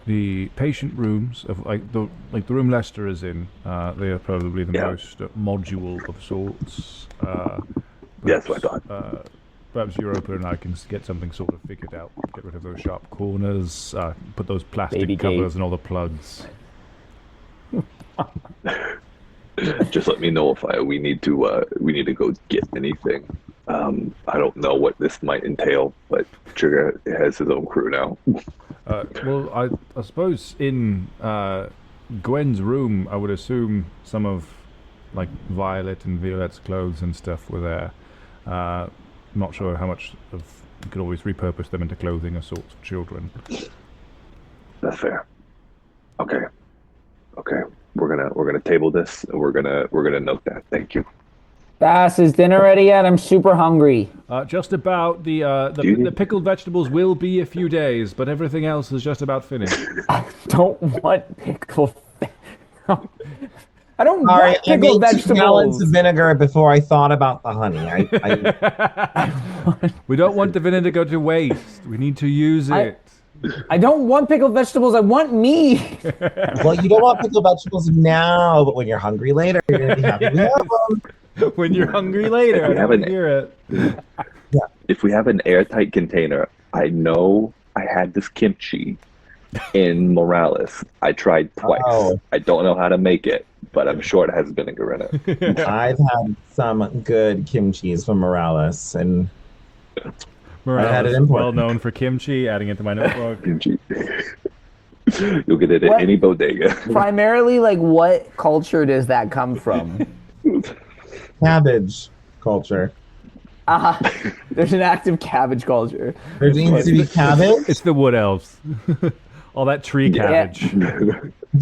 The patient rooms of the room Lester is in, they are probably the most module of sorts. Yes, I thought. Perhaps Europa and I can get something sort of figured out. Get rid of those sharp corners. Put those plastic Baby covers cave. and all the plugs. Just let me know if we need to go get anything. I don't know what this might entail, but Trigger has his own crew now. Well, I suppose in Gwen's room, I would assume some of like Violet and Violet's clothes and stuff were there. Not sure how much of you could always repurpose them into clothing of sorts for children. That's fair. Okay. We're gonna table this, and we're gonna note that. Thank you. Bass, is dinner ready yet? I'm super hungry. Just about the pickled vegetables will be a few days, but everything else is just about finished. I don't want pickled. I don't Sorry, want I made pickled 2 gallons vegetables. of vinegar before I thought about the honey. We don't want the vinegar to go to waste. We need to use it. I don't want pickled vegetables. I want meat. Well, you don't want pickled vegetables now, but when you're hungry later, you're gonna be happy we have them. When you're hungry later, I don't hear it. If we have an airtight container, I know I had this kimchi in Morales. I tried twice. Oh. I don't know how to make it, but I'm sure it has vinegar in it. I've had some good kimchis from Morales, and Morales had it is imported. well known for kimchi. Adding it to my notebook. Kimchi. You'll get it at What? any bodega. Primarily, like, what culture does that come from? cabbage culture. There's an active cabbage culture. There needs to be cabbage. It's the wood elves. All that tree cabbage.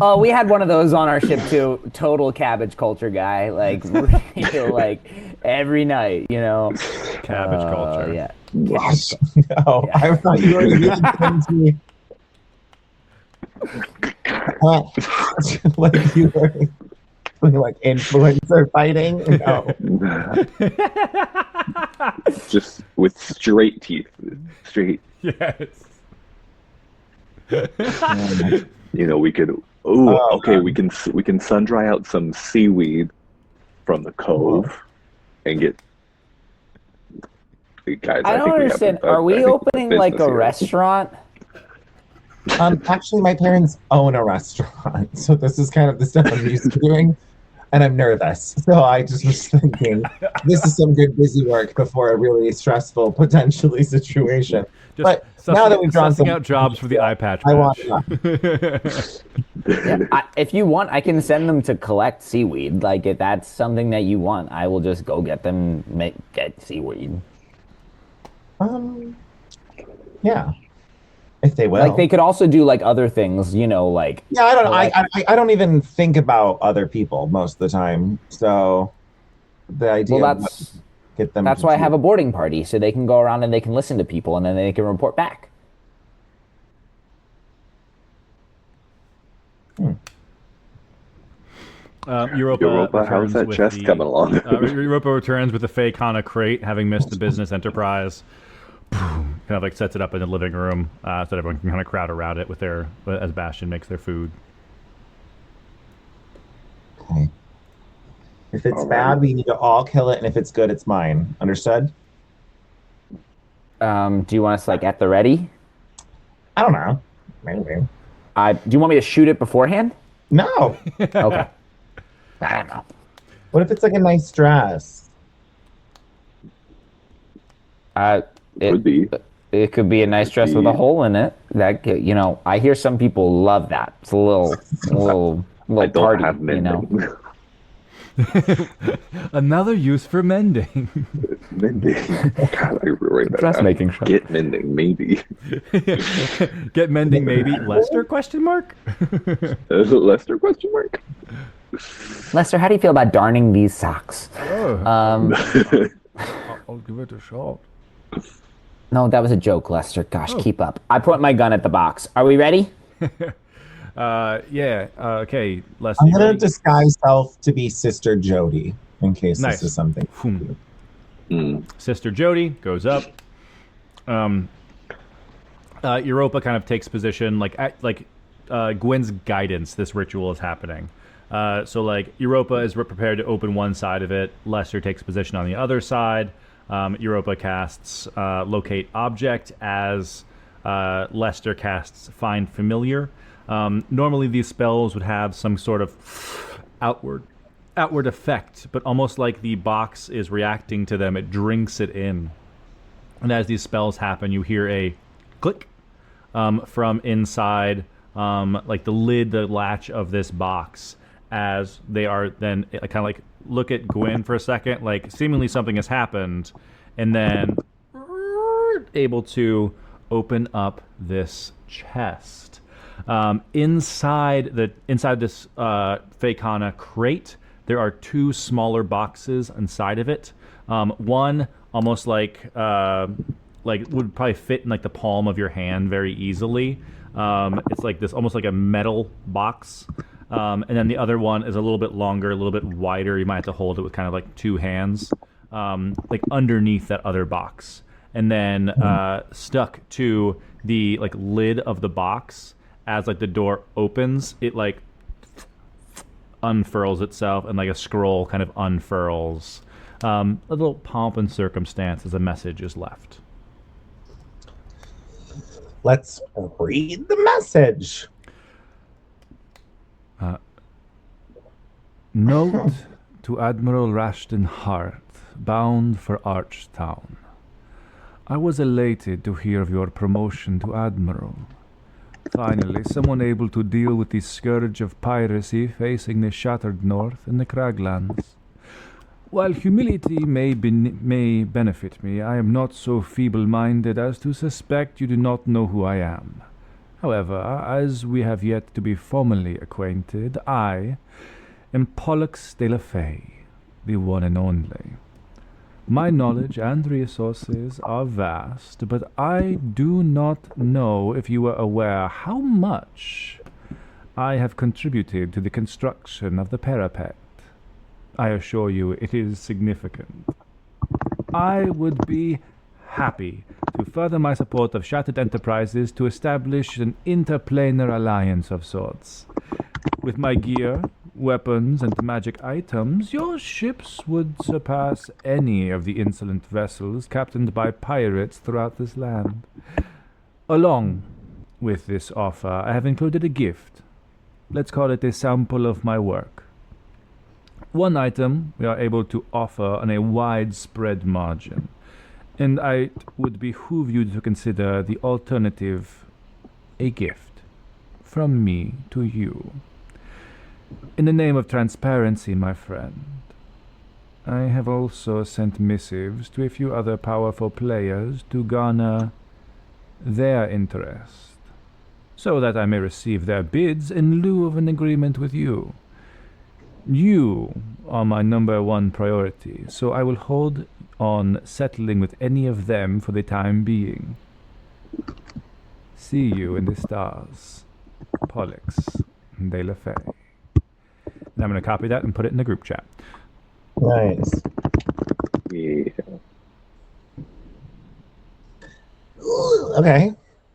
Oh, we had one of those on our ship too. Total cabbage culture guy, like real, like every night, you know. Cabbage culture. Yeah. Gosh. No, I thought you were really kimchi. Like you were like influencer fighting. No. Just with straight teeth. Straight. Yes. We could. God. We can sun dry out some seaweed from the cove and get. Guys, I don't think understand. We have Are we opening like a business here. restaurant? Actually, my parents own a restaurant, so this is kind of the stuff I'm used to doing, and I'm nervous. So I just was thinking, this is some good busy work before a really stressful, potentially situation. Just But now that we've drawn sussing some out jobs for the eye patch. I want Yeah, if you want, I can send them to collect seaweed. Like, if that's something that you want, I will just go get them, get seaweed. Yeah, if they will. Like, they could also do like other things, you know, like. Yeah, I don't. Like- I don't even think about other people most of the time. So the idea. Well, of get them. that's to why I do- have a boarding party, so they can go around and they can listen to people, and then they can report back. Europa, how's that chest coming along? Europa returns with the fake Hana crate, having missed the business enterprise. Kind of like sets it up in the living room so that everyone can kind of crowd around it with as Bastion makes their food. Okay. If it's Alright. bad, we need to all kill it, and if it's good, it's mine. Understood? Do you want us like at the ready? I don't know. Maybe. Do you want me to shoot it beforehand? No. Okay. I don't know. What if it's like a nice dress? Could be. It could be a nice dress with a hole in it. I hear some people love that. It's a I little don't party, have mending. Another use for mending. Mending. God, I write that down. Dressmaking shop. Get mending, maybe. Get mending, maybe. Lester? Question mark. Lester? Question mark. Lester, how do you feel about darning these socks? I'll give it a shot. No, that was a joke, Lester. Gosh, keep up. I put my gun at the box. Are we ready? Yeah. Okay, Lester. I'm gonna disguise self to be Sister Jody in case Nice. this is something. Sister Jody goes up. Europa kind of takes position, like Gwen's guidance. This ritual is happening. So like Europa is prepared to open one side of it. Lester takes position on the other side. Europa casts Locate Object as Lester casts Find Familiar. Normally these spells would have some sort of outward effect, but almost like the box is reacting to them, it drinks it in. And as these spells happen, you hear a click from inside, like the lid, the latch of this box, as they are then kind of like look at Gwen for a second, like seemingly something has happened, and then able to open up this chest. Inside this Fakana crate, there are two smaller boxes inside of it. One almost like would probably fit in like the palm of your hand very easily. It's like this, almost like a metal box. And then the other one is a little bit longer, a little bit wider. You might have to hold it with kind of like two hands, like underneath that other box. And then stuck to the like lid of the box, as like the door opens, it like unfurls itself, and like a scroll kind of unfurls. A little pomp and circumstance as a message is left. Let's read the message. Note to Admiral Rashton Hart, bound for Archtown. I was elated to hear of your promotion to Admiral. Finally, someone able to deal with the scourge of piracy facing the shattered north and the Craglands. While humility may benefit me, I am not so feeble-minded as to suspect you do not know who I am. However, as we have yet to be formally acquainted, I am Pollux de la Fey, the one and only. My knowledge and resources are vast, but I do not know if you are aware how much I have contributed to the construction of the parapet. I assure you it is significant. I would be happy to further my support of Shattered Enterprises to establish an interplanar alliance of sorts. With my gear, weapons, and magic items, your ships would surpass any of the insolent vessels captained by pirates throughout this land. Along with this offer, I have included a gift. Let's call it a sample of my work. One item we are able to offer on a widespread margin, and I would behoove you to consider the alternative a gift from me to you. In the name of transparency, my friend, I have also sent missives to a few other powerful players to garner their interest, so that I may receive their bids in lieu of an agreement with you. You are my number one priority, so I will hold on settling with any of them for the time being. See you in the stars, Pollux de la Fey. And I'm going to copy that and put it in the group chat. Nice. Yeah. Ooh, okay.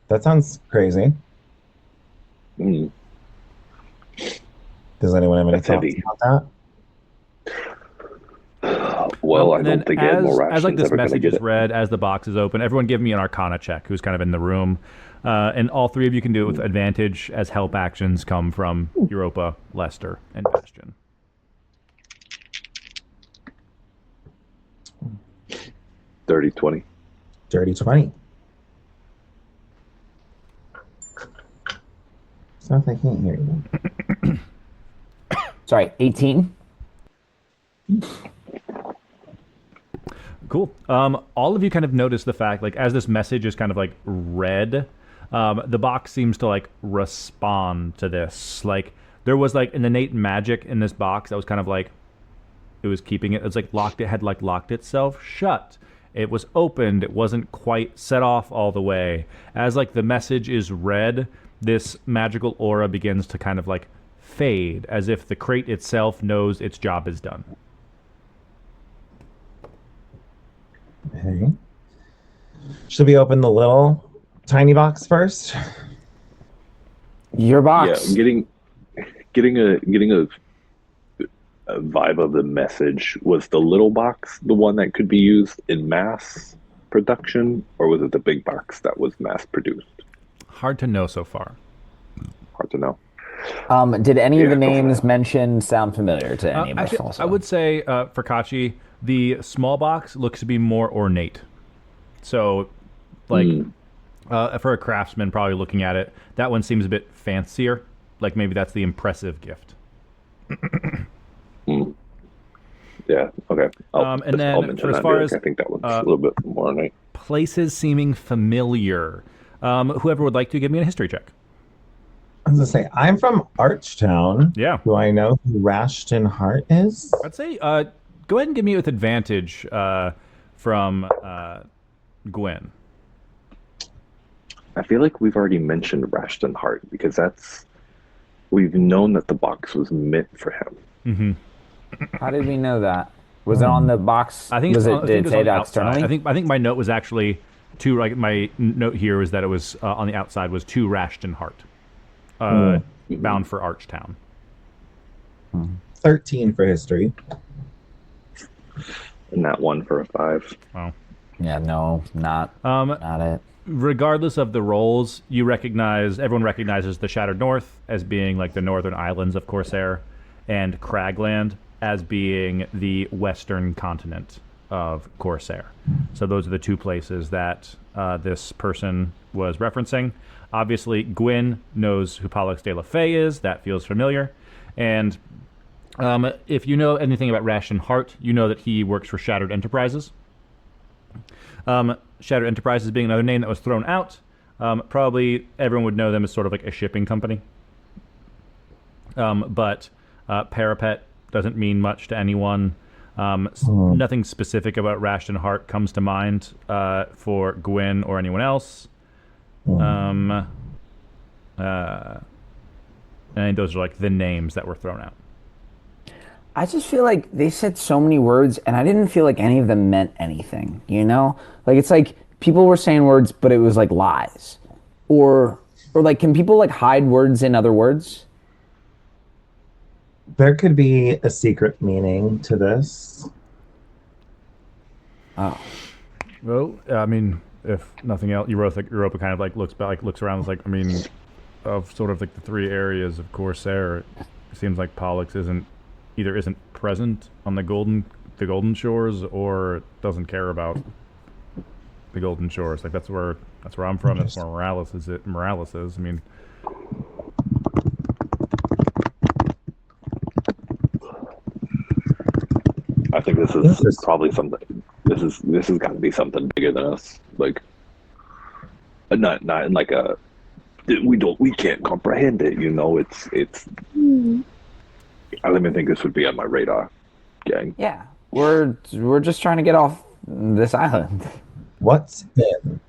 That sounds crazy. Mm. Does anyone have any That's thoughts heavy. about that? Well, I And then don't think Admiral as like Rashton's this ever going to message get is it. read, as the box is open, everyone give me an Arcana check who's kind of in the room. And all three of you can do it with advantage as help actions come from Europa, Lester, and Bastion. 30, 20. Dirty 20. Stuff I can't hear you. Sorry, 18. Cool. All of you kind of notice the fact, like, as this message is kind of like read, the box seems to like respond to this. Like, there was like an innate magic in this box that was kind of like, it was keeping it. It was like locked. It had like locked itself shut. It was opened. It wasn't quite set off all the way. As like the message is read, this magical aura begins to kind of like fade, as if the crate itself knows its job is done. Okay. Should we open the little tiny box first? Your box. Yeah, getting a vibe of the message. Was the little box the one that could be used in mass production, or was it the big box that was mass produced? Hard to know so far. Hard to know. Did any of the Yeah, go for names that. mentioned sound familiar to any of us? Actually, Also, I would say for Kachi, the small box looks to be more ornate. So, like, for a craftsman probably looking at it, that one seems a bit fancier. Like, maybe that's the impressive gift. Yeah. Okay. And then I'll mention for as that, far Derek. as, I think that one's a little bit more ornate. Places seeming familiar. Whoever would like to give me a history check. I was gonna say, I'm from Archtown. Yeah. Do I know who Rashton Hart is? I'd say go ahead and give me with advantage from Gwen. I feel like we've already mentioned Rashton Hart because we've known that the box was meant for him. Mm-hmm. how did we know that? Was it on the box? I think was it's on, it? I think Did it it was say on the that outside. externally? I think my note was actually to like my note here was that it was on the outside was to Rashton Hart, bound for Archtown. 13 for history. And that one for a 5. Wow. Yeah, no, not it. Regardless of the roles, everyone recognizes the Shattered North as being like the northern islands of Corsair, and Cragland as being the western continent of Corsair. So those are the two places that this person was referencing. Obviously, Gwyn knows who Pollux de la Fey is. That feels familiar. And if you know anything about Rashton Hart, you know that he works for Shattered Enterprises. Shattered Enterprises being another name that was thrown out. Probably everyone would know them as sort of like a shipping company. But Parapet doesn't mean much to anyone. Nothing specific about Rashton Hart comes to mind for Gwyn or anyone else. I think those are like the names that were thrown out. I just feel like they said so many words, and I didn't feel like any of them meant anything. You know, like it's like people were saying words, but it was like lies, or like, can people like hide words in other words? There could be a secret meaning to this. Oh, Well, I mean, if nothing else, Europa kind of like looks around. It's like, I mean, of sort of like the three areas of Corsair, it seems like Pollux isn't present on the Golden Shores, or doesn't care about the Golden Shores. Like that's where I'm from. That's where Morales is. I mean, I think this is probably something. This has got to be something bigger than us. Like, not in like a. We can't comprehend it. You know, it's. I don't even think this would be on my radar, gang. yeah. We're just trying to get off this island. What's in?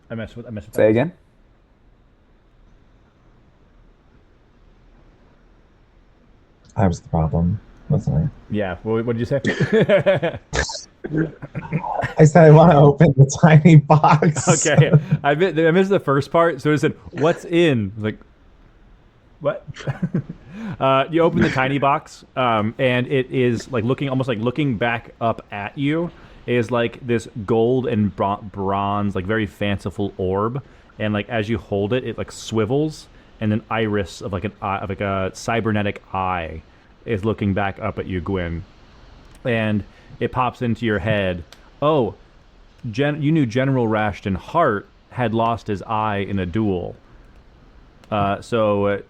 I messed with Say again. I was the problem, wasn't I? Yeah. What did you say? I said I want to open the tiny box. Okay. I missed the first part. So it said, "What's in?" Like, what? You open the tiny box, and it is like looking back up at you is like this gold and bronze, like very fanciful orb, and like as you hold it, it like swivels, and an iris of like a cybernetic eye is looking back up at you, Gwyn. and it pops into your head. Oh, you knew General Rashton Hart had lost his eye in a duel. So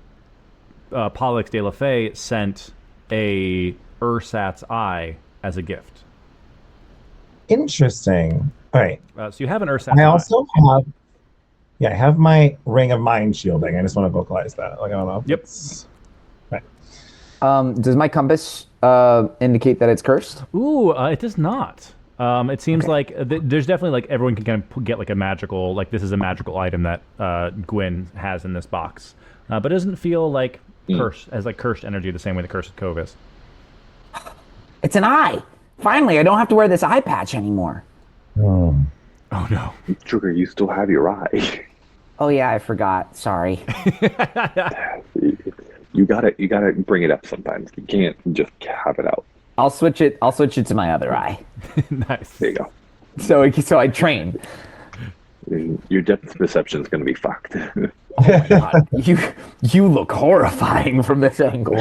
Pollux de la Fey sent a Ursat's eye as a gift. Interesting. All right. So you have an Ursat's I eye. also have, I have my ring of mind shielding. I just want to vocalize that. Like, I don't know. If Yep. it's- Right. Does my compass indicate that it's cursed? Ooh, it does not. It seems like there's definitely like everyone can kind of get like a magical, like this is a magical item that Gwyn has in this box, but it doesn't feel like cursed as like cursed energy the same way the Cursed Cove is. It's an eye. Finally, I don't have to wear this eye patch anymore. Oh no. Sugar, you still have your eye. Oh yeah, I forgot. Sorry. You gotta bring it up sometimes. You can't just have it out. I'll switch it to my other eye. Nice. There you go. So I train. Your depth perception is gonna be fucked. God, you look horrifying from this angle.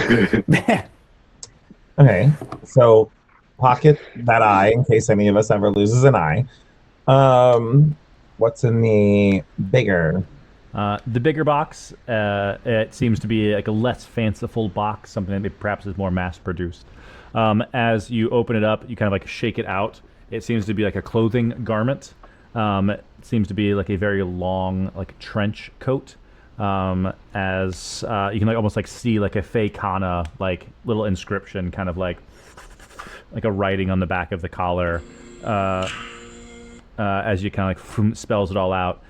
Okay. So pocket that eye in case any of us ever loses an eye. What's in the bigger? The bigger box, it seems to be like a less fanciful box, something that perhaps is more mass-produced. As you open it up, you kind of like shake it out. It seems to be like a clothing garment. It seems to be like a very long, like trench coat. As you can like almost like see like a Fey Kana like little inscription, kind of like a writing on the back of the collar. As you kind of like spells it all out.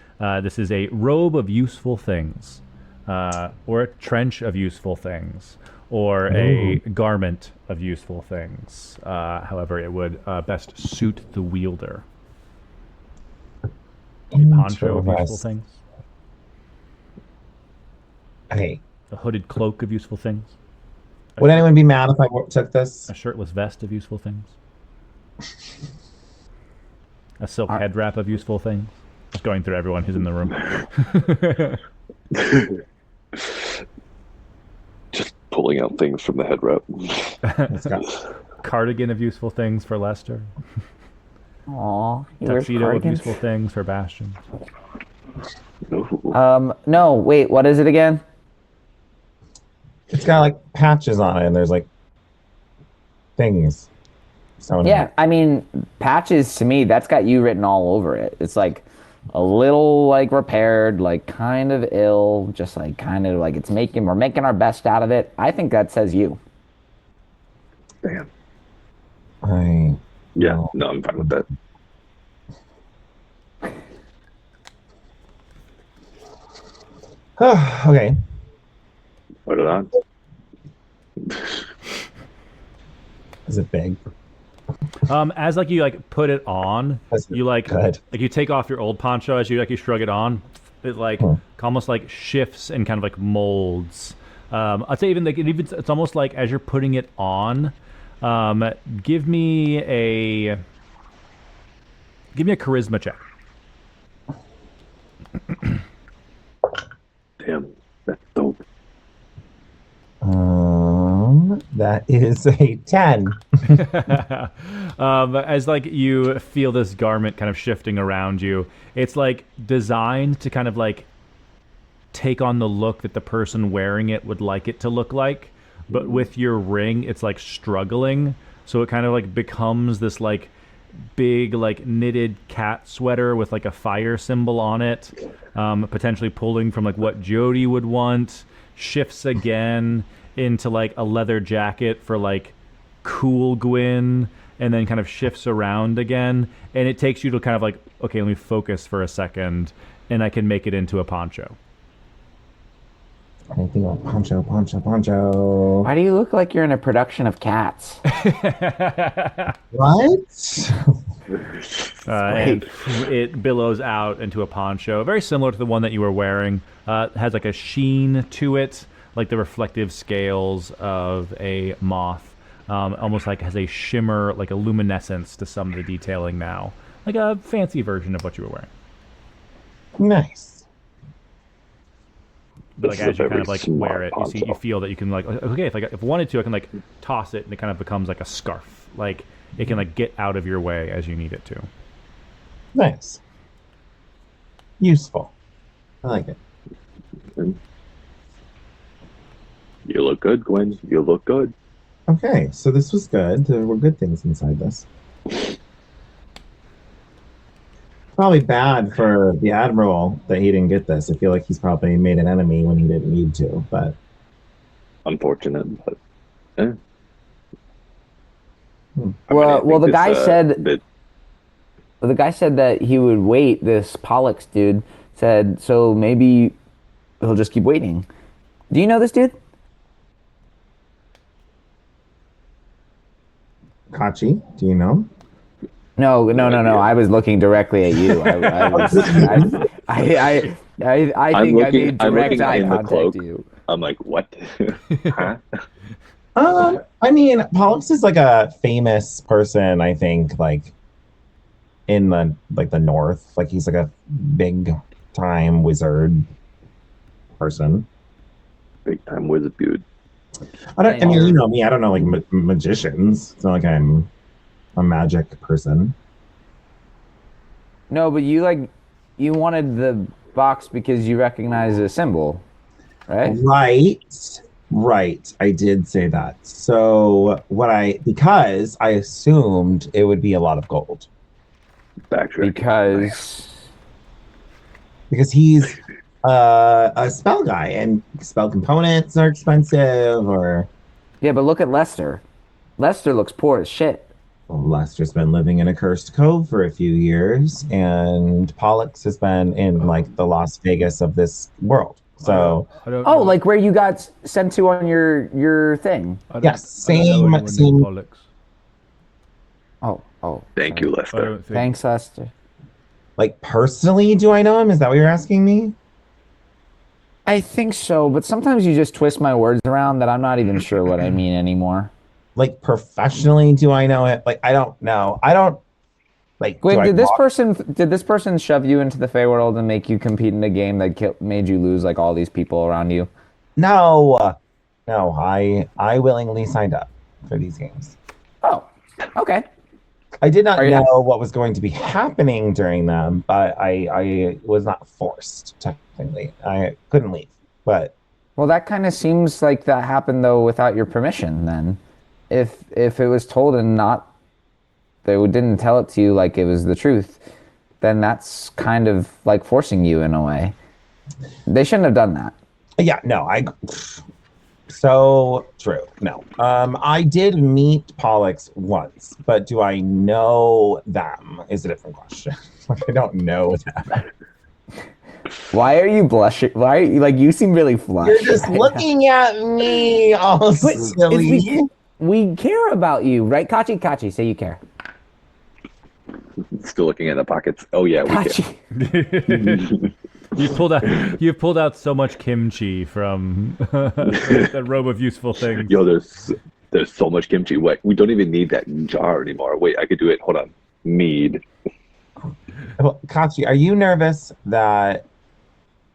This is a robe of useful things, or a trench of useful things, or a garment of useful things. However, it would best suit the wielder. A poncho of useful things. Okay. A hooded cloak of useful things. Would anyone be mad if I took this? A shirtless vest of useful things. A silk head wrap of useful things. Just going through everyone who's in the room. Just pulling out things from the head wrap. Cardigan of useful things for Lester. Aw, Tuxedo of useful things for Bastion. No, wait, what is it again? It's got like patches on it, and there's like things. Yeah, I mean, patches to me, that's got you written all over it. It's like a little like repaired, like kind of ill, just like kind of like we're making our best out of it. I think that says you. Damn. Yeah, no, I'm fine with that. Okay. Put it on. Is it big? As like you like put it on, you like you take off your old poncho as you shrug it on. It like almost like shifts and kind of like molds. I'd say even like it's almost like as you're putting it on. Give me a charisma check. Damn, that's dope. That is a 10. As like you feel this garment kind of shifting around you, it's like designed to kind of like take on the look that the person wearing it would like it to look like, but with your ring, it's like struggling, so it kind of like becomes this like big like knitted cat sweater with like a fire symbol on it, potentially pulling from like what Jody would want, shifts again into like a leather jacket for like cool Gwyn, and then kind of shifts around again, and it takes you to kind of like, okay, let me focus for a second, and I can make it into a poncho. Anything about poncho. Why do you look like you're in a production of Cats? What? And it billows out into a poncho, very similar to the one that you were wearing. Has like a sheen to it, like the reflective scales of a moth. Almost like has a shimmer, like a luminescence to some of the detailing now. Like a fancy version of what you were wearing. Nice. But This like is as a you kind very of like smart wear it, you console. feel that you can like okay, if I wanted to, I can like toss it and it kind of becomes like a scarf. Like it can like get out of your way as you need it to. Nice. Useful. I like it. You look good, Gwen. You look good. Okay, so this was good. There were good things inside this. Probably bad for the Admiral that he didn't get this. I feel like he's probably made an enemy when he didn't need to, but Unfortunate, but eh. Well, the this, guy said bit the guy said that he would wait. This Pollux dude said, so maybe he'll just keep waiting. Do you know this dude? Kachi, do you know? No. idea. I was looking directly at you. I think I made I'm direct looking eye in the contact cloak. to you. I'm like, what? Huh? I mean, Pollux is like a famous person, I think, like in the north. Like he's like a big time wizard person. Big time wizard dude. I mean, you know me, I don't know like magicians. It's not like I'm a magic person. No, but you wanted the box because you recognize a symbol, right? Right. I did say that. So because I assumed it would be a lot of gold. Backtrack. Because he's a spell guy and spell components are expensive or Yeah, but look at Lester. Lester looks poor as shit. well, Lester's been living in a cursed cove for a few years and Pollux has been in like the Las Vegas of this world. So I don't Oh, know. like where you got sent to on your thing. I don't- yes, I don't know anyone named same. Pollux. Oh. Thank sorry. you, I Lester. don't think. Thanks, Lester. Like personally, do I know him? Is that what you're asking me? I think so, but sometimes you just twist my words around that I'm not even sure what I mean anymore. Like professionally, do I know it? Like I don't know. I don't like. Gwen, do I did this person shove you into the Feywild and make you compete in a game that made you lose like all these people around you? No. I willingly signed up for these games. Oh, okay. I did not Are you- know what was going to be happening during them, but I was not forced technically. I couldn't leave, but Well, that kind of seems like that happened though without your permission. Then, if it was told and not, they didn't tell it to you like it was the truth, then that's kind of like forcing you in a way. They shouldn't have done that. yeah, no, so true. No, I did meet Pollux once, but do I know them? Is a different question. Like I don't know them. Why are you blushing? Why are you like? You seem really flushed. You're just right now. looking at me, all But silly. we care about you, right? Kachi, say you care. Still looking at the pockets. Oh yeah, we Kachi. You've pulled out so much kimchi from that robe of useful things. Yo, there's so much kimchi. Wait, we don't even need that jar anymore. Wait, I could do it. Hold on. Mead. Well, Kachi, are you nervous that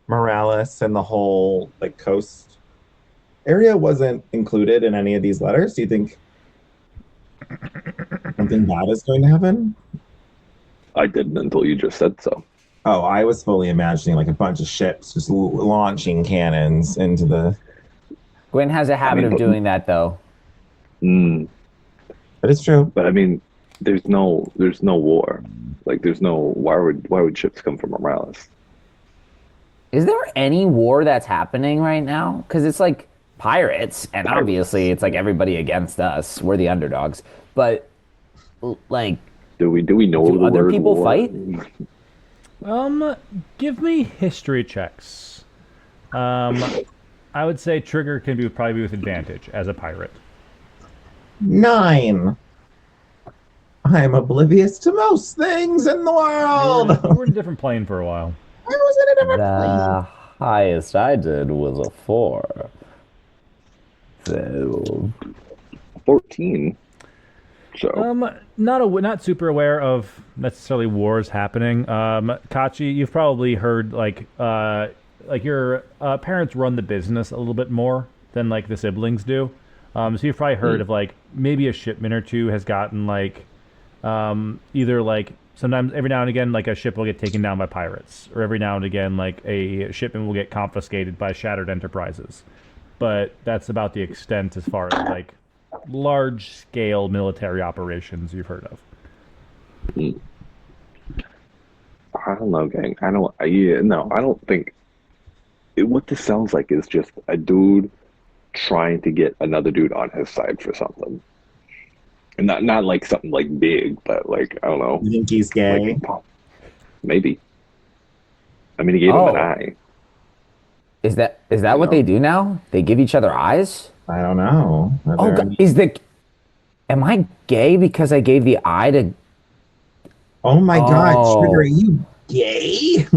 Morales and the whole like coast area wasn't included in any of these letters? Do you think something bad is going to happen? I didn't until you just said so. Oh, I was fully imagining like a bunch of ships just launching cannons into the. Gwen has a habit of doing that though. Mm, But it's true. but I mean, there's no war. Like, there's no. Why would ships come from Morales? Is there any war that's happening right now? Because it's like pirates, and obviously it's like everybody against us. We're the underdogs. But like, Do we know do the other word people war? fight? Give me history checks. I would say Trigger can probably be with advantage as a pirate. 9. I'm oblivious to most things in the world. You were in a different plane for a while. I was in a different the highest I did was a 4. So 14. So Not super aware of necessarily wars happening. Kachi, you've probably heard like like your parents run the business a little bit more than like the siblings do. So you've probably heard of like maybe a shipment or two has gotten like either like sometimes every now and again like a ship will get taken down by pirates, or every now and again like a shipment will get confiscated by shattered enterprises. But that's about the extent as far as like large scale military operations you've heard of. I don't know, gang. I don't. Yeah, no, I don't think. What this sounds like is just a dude trying to get another dude on his side for something, and not like something like big, but like I don't know, You think he's gay? like maybe. I mean, he gave him an Oh. eye. Is that what know? they do now? They give each other eyes? I don't know. Are Oh, there any- am I gay because I gave the eye to? Oh my God, Oh. Trigger, are you gay?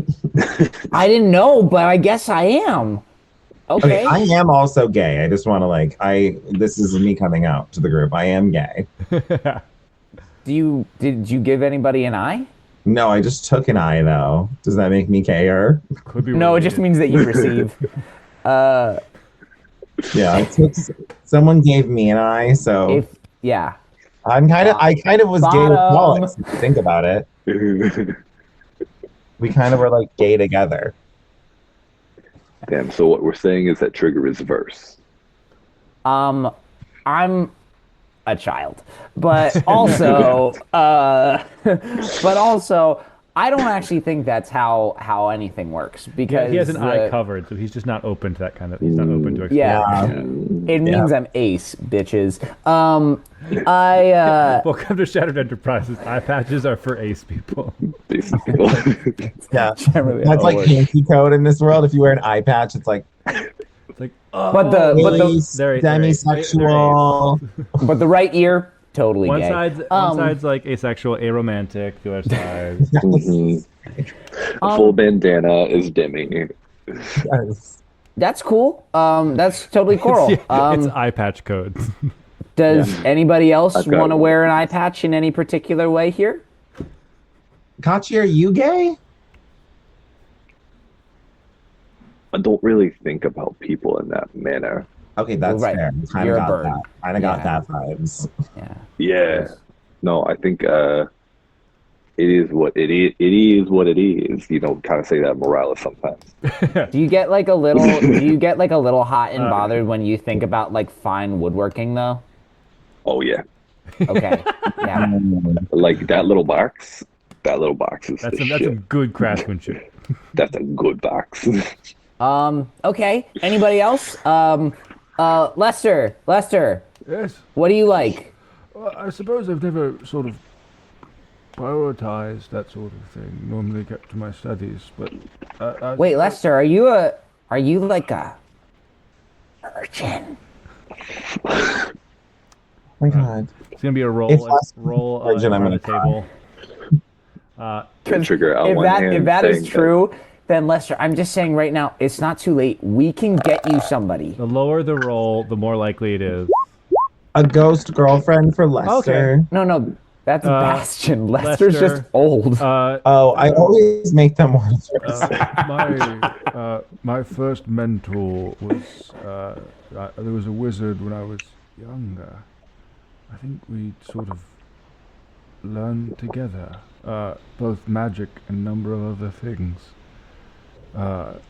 I didn't know, but I guess I am. Okay, Okay. I am also gay. I just want to this is me coming out to the group. I am gay. Did you give anybody an eye? No, I just took an eye though. Does that make me gayer? Could be No, it related. just means that you receive. Yeah, someone gave me an eye, so Yeah. I kind of was gay with Bottom. Alex, if you think about it. We kind of were like gay together. Damn. So what we're saying is that Trigger is verse. I'm a child, but also, I don't actually think that's how anything works Yeah, because he has an eye covered, so he's just not open to that kind of. He's not open to Yeah. exploring. It means I'm ace, bitches. I Welcome to Shattered Enterprises. Eye patches are for ace people. Basically. Yeah, Generally that's how like it works. hanky code in this world. If you wear an eye patch, it's like It's like, oh, But the they're demisexual. but the right ear totally one gay. side's like asexual, aromantic. The other side, Mhm. A full bandana is Demi. Yes. That's cool. That's totally cool. it's eye patch codes. Does anybody else I've got want to one. wear an eye patch in any particular way here? Kachi, are you gay? I don't really think about people in that manner. Okay, that's Right. fair. Kind You're of a got bird. that. Kind of got Yeah. that vibes. Yeah. Yeah. No, I think it is what it is. It is what it is. You know, kind of say that Morales sometimes. Do you get like a little hot and bothered when you think about like fine woodworking though? Oh yeah, Okay. Yeah. like that little box. That little box is That's the some shit. good craftsmanship. That's a good box. Okay. Anybody else? Lester. Yes. What do you like? Well, I suppose I've never sort of prioritized that sort of thing. Normally kept to my studies, but Wait, Lester, are you like a virgin? Oh my God. It's gonna be a roll, If last roll virgin, in I'm front of the gonna table. Trigger out If one hand. if that is saying that- true, then Lester, I'm just saying right now, it's not too late. We can get you somebody. The lower the roll, the more likely it is. A ghost girlfriend for Lester. No, that's Bastion. Lester's Lester, just old. Oh, I always make them one first. my first mentor was there was a wizard when I was younger. I think we sort of learned together, both magic and a number of other things.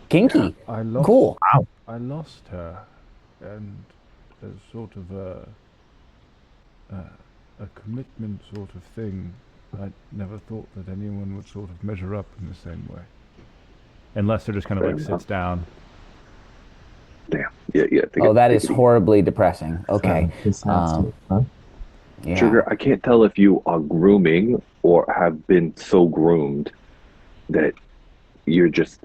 Kinky. I lost, Cool. I lost her, and there's sort of a commitment sort of thing. I never thought that anyone would sort of measure up in the same way. And Lester just kind of like Fair sits enough. down. Damn. Yeah. Oh, that is horribly depressing. Okay. Huh? Yeah. Trigger, I can't tell if you are grooming or have been so groomed that you're just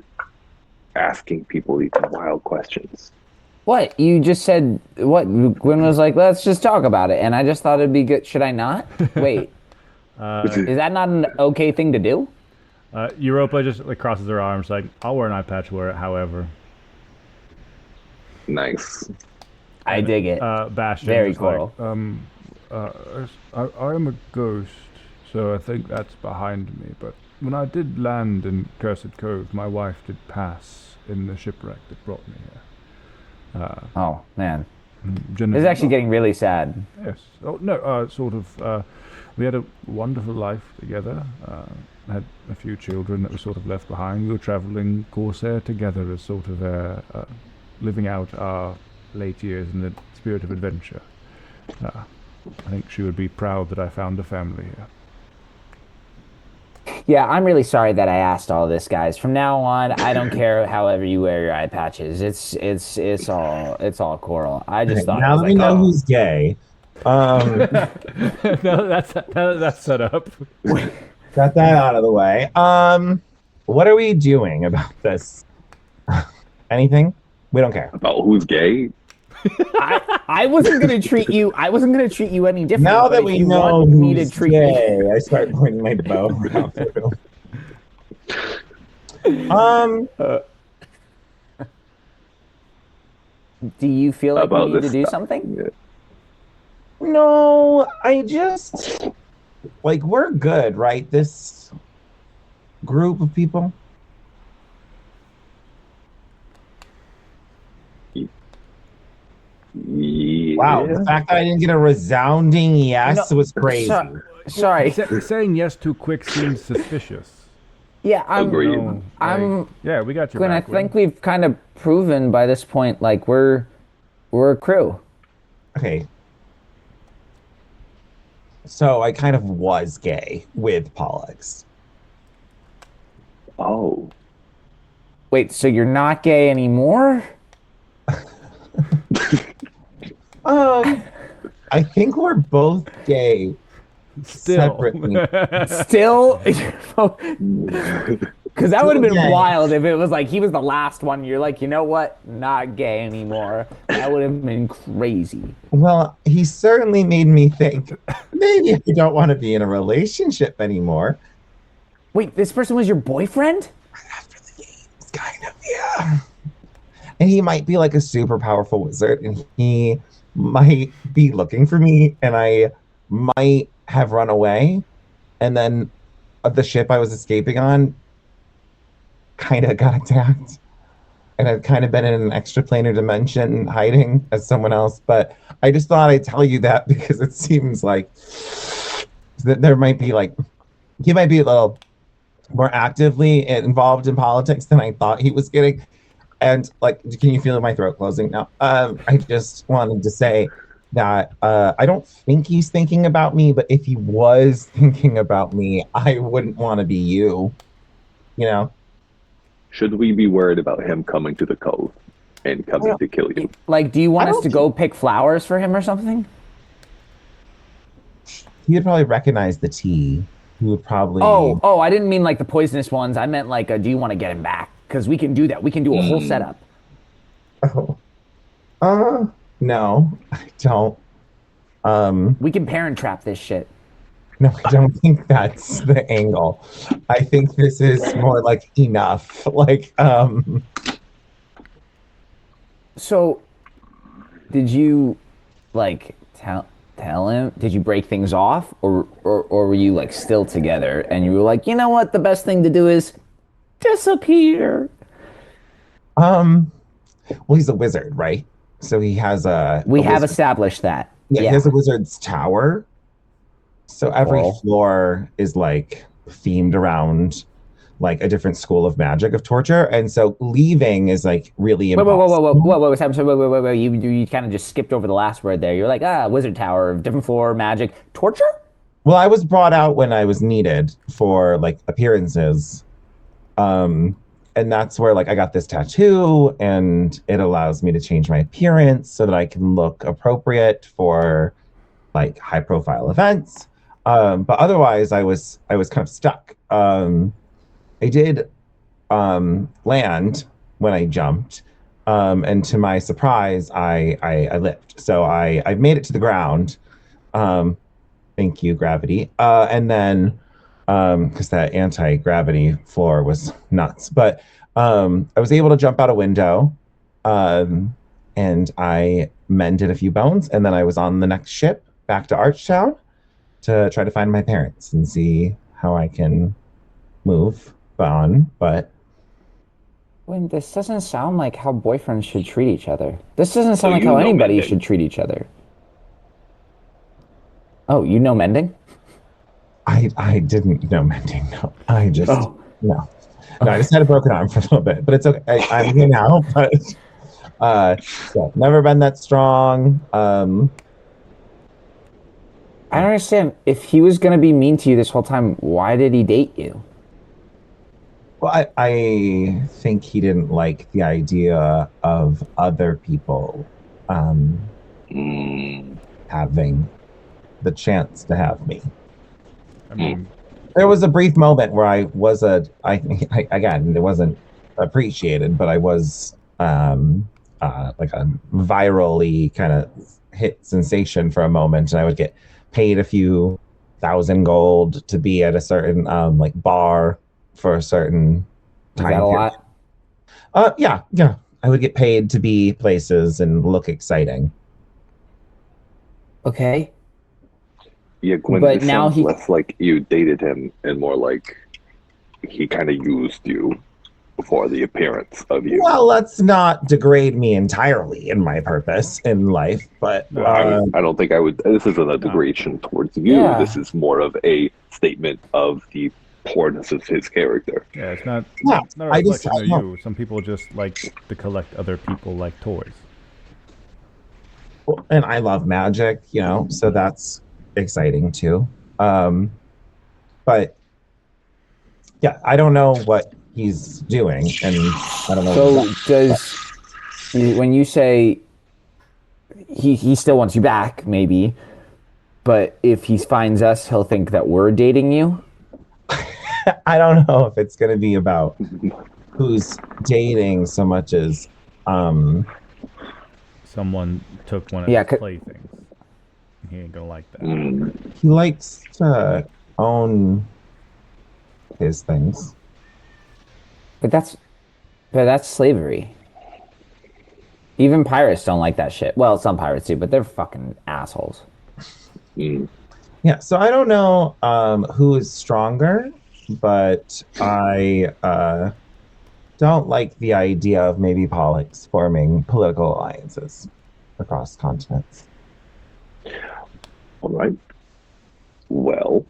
asking people these wild questions. What? You just said what? Gwen was like, let's just talk about it. And I just thought it'd be good. Should I not? Wait. Is that not an okay thing to do? Europa just like crosses her arms, like, I'll wear an eye patch, wear it, however. Nice. I dig it. Bastion Very is like, cool. I am a ghost, so I think that's behind me. But when I did land in Cursed Cove, my wife did pass in the shipwreck that brought me here. Oh man, Jennifer, this is actually getting really sad. yes. Oh no, we had a wonderful life together. Had a few children that were sort of left behind. We were traveling Corsair together as sort of living out our late years in the spirit of adventure. I think she would be proud that I found a family here. Yeah, I'm really sorry that I asked all this, guys. From now on, I don't care however you wear your eye patches. It's all coral. I just thought it Now was that we like, know oh, who's gay, No, that's set up. got that out of the way. What are we doing about this? Anything? We don't care. About who's gay? I wasn't gonna treat you. I wasn't gonna treat you any different. Now but that if we you know want me to who's treat gay, I start pointing my bow around the room. do you feel like About we need to this do stuff. something? Yeah. No, I just we're good, right? This group of people. Yeah. Wow, the fact that I didn't get a resounding yes No, was crazy. Sorry. Saying yes too quick seems suspicious. Yeah, Agreed. No, I'm- yeah, we got your Quinn, I back. think we've kind of proven by this point, like we're a crew. Okay. So I kind of was gay with Pollux. Oh. Wait, so you're not gay anymore? I think we're both gay Still. separately. Still? Because that would have been Still gay. wild if it was like he was the last one. You're like, you know what? Not gay anymore. That would have been crazy. Well, he certainly made me think maybe I don't want to be in a relationship anymore. Wait, this person was your boyfriend? After the games, kind of, yeah. And he might be like a super powerful wizard, and he might be looking for me, and I might have run away. And then the ship I was escaping on kind of got attacked. And I've kind of been in an extraplanar dimension hiding as someone else. But I just thought I'd tell you that because it seems like that there might be he might be a little more actively involved in politics than I thought he was getting. And can you feel my throat closing now? I just wanted to say that I don't think he's thinking about me, but if he was thinking about me, I wouldn't want to be you. You know? Should we be worried about him coming to the cove and coming to kill you? Like, do you want I us don't to go pick flowers for him or something? He would probably recognize the tea. He would probably. Oh, I didn't mean like the poisonous ones. I meant like, do you want to get him back? Because we can do that. We can do a whole setup. Oh. No, I don't. We can parent trap this shit. No, I don't think that's the angle. I think this is more like enough. So, did you tell him? Did you break things off, or were you like still together and you were like, you know what, the best thing to do is disappear? Well, he's a wizard, right? So he has We have wizard. established that. Yeah, he has a wizard's tower. So every Cool. floor is themed around a different school of magic of torture, and so leaving is really Whoa, impossible. whoa. You kind of just skipped over the last word there. You're like, wizard tower, different floor, magic, torture? Well, I was brought out when I was needed for appearances. And that's where I got this tattoo, and it allows me to change my appearance so that I can look appropriate for high profile events. But otherwise I was kind of stuck. I did land when I jumped. And to my surprise, I lived. So I made it to the ground. Thank you, gravity. And then because that anti-gravity floor was nuts. But I was able to jump out a window, and I mended a few bones, and then I was on the next ship back to Archtown. to try to find my parents and see how I can move on. But When this doesn't sound like how boyfriends should treat each other. This doesn't So sound like you how know anybody mending. should treat each other. Oh, you know mending? I didn't know mending. No, I just Oh. no. No, I just had a broken arm for a little bit, but it's okay. I'm here now. But yeah, never been that strong. I don't understand. If he was gonna be mean to you this whole time, why did he date you? Well, I think he didn't like the idea of other people Mm, having the chance to have me. I mean, There was a brief moment where I again, it wasn't appreciated, but I was like a virally kind of hit sensation for a moment, and I would get paid a few thousand gold to be at a certain like bar for a certain Is that time a period. lot? Yeah. I would get paid to be places and look exciting. Okay. yeah, Gwen, But this now sounds he less like you dated him and more like he kind of used you for the appearance of you. Well, let's not degrade me entirely in my purpose in life, but No, I don't think I would. This isn't a degradation towards you. Yeah. This is more of a statement of the poorness of his character. yeah, it's not Yeah, not a I just- reflection of I- you. Some people just like to collect other people like toys. and I love magic, so that's exciting too. But yeah, I don't know what he's doing, and I don't know. So when you say he still wants you back, maybe, but if he finds us, he'll think that we're dating you. I don't know if it's going to be about who's dating so much as Someone took one of Yeah, his playthings. He ain't gonna like that. Mm, he likes to own his things. But that's slavery. Even pirates don't like that shit. Well, some pirates do, but they're fucking assholes. mm. Yeah, so I don't know who is stronger, but I don't like the idea of maybe Pollux forming political alliances across continents. All right. Well,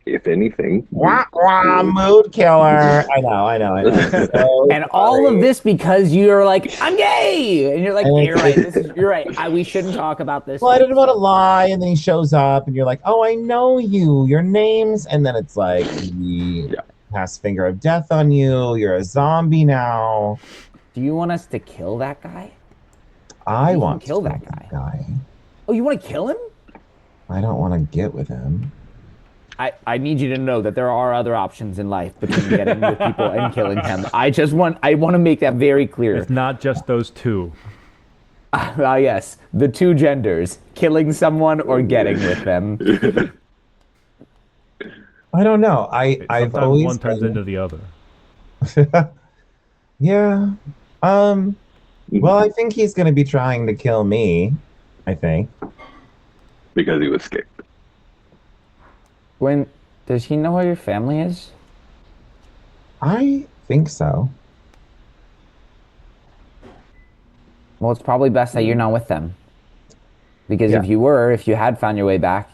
if anything, Wah, wah, mood killer. I know. So And all of sorry. this because you're like, I'm gay, and you're like, And you're right. You're right. We shouldn't talk about this. Well, I didn't want to lie, and then he shows up, and you're like, "Oh, I know you. Your name's," and then it's like he has finger of death on you. You're a zombie now. Do you want us to kill that guy? I You can want kill to that kill guy. Oh, you want to kill him? I don't want to get with him. I need you to know that there are other options in life between getting with people and killing them. I want to make that very clear. It's not just those two. Yes, the two genders, killing someone or getting with them. I don't know. I've Sometimes always one turns been- into the other. Yeah. Well, I think he's going to be trying to kill me. I think. because you escaped. Does he know where your family is? I think so. Well, it's probably best that you're not with them. Because Yeah. if you had found your way back,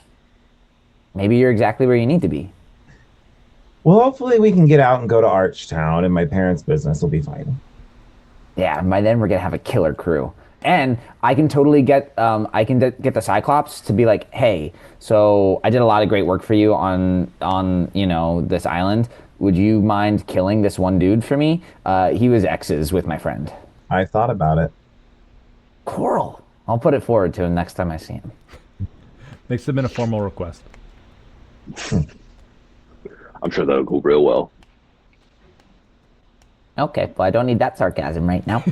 maybe you're exactly where you need to be. Well, hopefully we can get out and go to Archtown, and my parents' business will be fine. Yeah, and by then we're gonna have a killer crew. And I can totally get get the Cyclops to be like, hey, so I did a lot of great work for you on this island. Would you mind killing this one dude for me? He was exes with my friend. I thought about it. Coral. I'll put it forward to him next time I see him. Makes them in a formal request. I'm sure that'll go real well. Okay, well I don't need that sarcasm right now.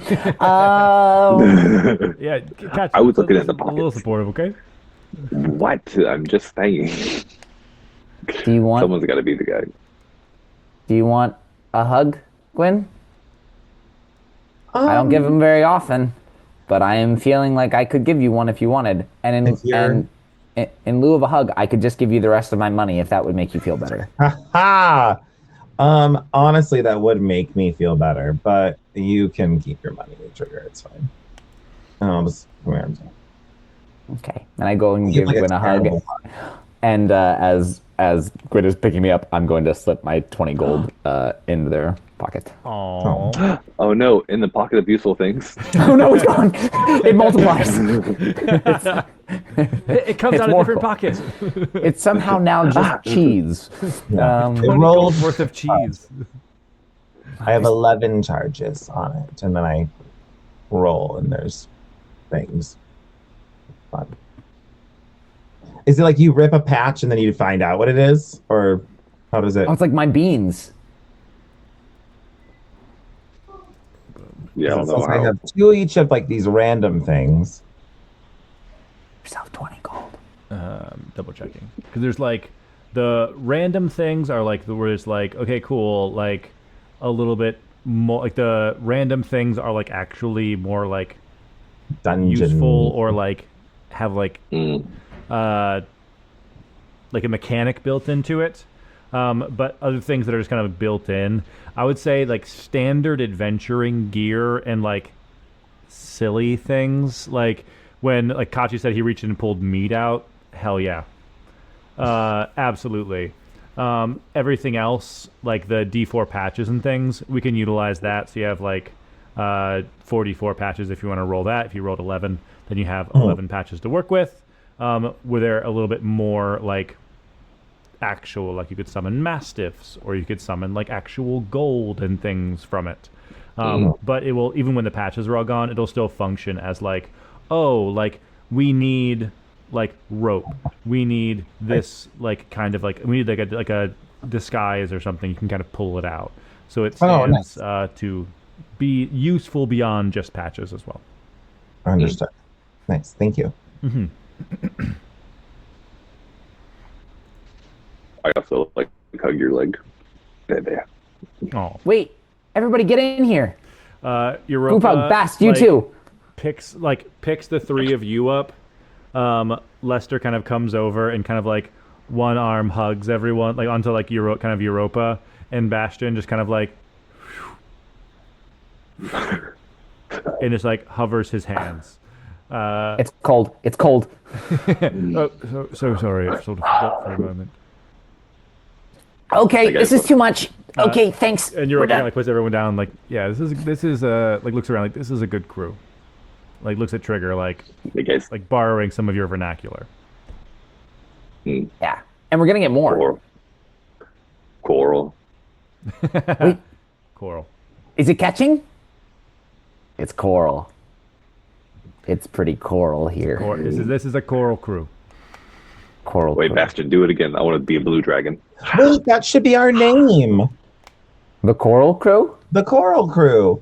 Yeah, catch. I was looking at the A little pockets. supportive, okay? What? I'm just saying. Do you want Someone's got to be the guy. Do you want a hug, Gwen? I don't give them very often, but I am feeling like I could give you one if you wanted. And If you're in lieu of a hug, I could just give you the rest of my money if that would make you feel better. Ha! Honestly, that would make me feel better, but you can keep your money, Trigger. It's fine. And I'll just come here. Okay. And I go and You give like a Gwyn a hug. terrible And as Gwyn is picking me up, I'm going to slip my 20 gold into their pocket. Aww. Oh no, in the pocket of useful things. Oh no, it's gone. It multiplies. It comes out of more different cool. pockets. It's somehow now just cheese. Yeah. It 20 rolled. gold worth of cheese. I have 11 charges on it, and then I roll, and there's things. Fun. Is it like you rip a patch and then you find out what it is, or how does it? Oh, it's like my beans. Yeah, I don't know Since I how. have 2 each of like these random things. Yourself 20 gold. Double checking. Because there's like, the random things are like, where it's like, okay, cool, like a little bit more, like the random things are like actually more like Dungeon. useful or like have like Mm. like a mechanic built into it. But other things that are just kind of built in, I would say like standard adventuring gear and like silly things. Like when like Kachi said he reached in and pulled meat out, hell yeah. Absolutely. Everything else, like the D4 patches and things, we can utilize that. So you have like 44 patches if you want to roll that. If you rolled 11, then you have 11 patches to work with. Where they're a little bit more like actual, like you could summon mastiffs or you could summon like actual gold and things from it. But it will, even when the patches are all gone, it'll still function as like, oh, like we need like rope. We need this like kind of like, we need like a disguise or something. You can kind of pull it out. So it stands to be useful beyond just patches as well. Understood. Nice. Thank you. Mm-hmm. I also like hug your leg. There. Oh, Wait, everybody get in here. Europa, Group hug, Bast, you like, too. picks the three of you up. Lester kind of comes over and kind of like one arm hugs everyone like onto like kind of Europa, and Bastion just kind of like and just like hovers his hands. It's cold. It's cold. Oh, so sorry. I sort of forgot for a moment. Okay, this is too much. Okay, thanks. And We're Europa kind done. of like puts everyone down. Like, yeah, this is like looks around like this is a good crew. Like looks at Trigger like Hey guys. like borrowing some of your vernacular. Yeah, and we're gonna get more. Coral. Wait, Coral. is it catching? It's coral. It's pretty coral here. This is a coral crew. Coral. Wait, crew. Bastion, do it again. I want to be a blue dragon. Wait, that should be our name. The coral crew. The Coral Crew.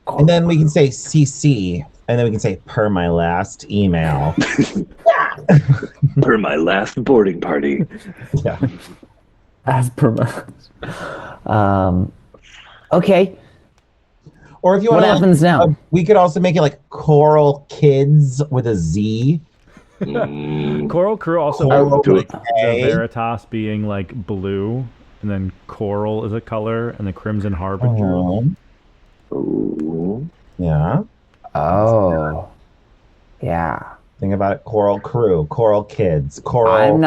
And then we can say CC, and then we can say per my last email. For my last boarding party. Yeah. As per my. Okay. Or if you What want happens now? we could also make it like Coral Kids with a Z. Coral crew also Coral like K. the Veritas being like blue, and then coral is a color, and the Crimson Harbinger. Ooh. Yeah. Oh. Yeah. Think about it. Coral Crew, Coral Kids, Coral. I'm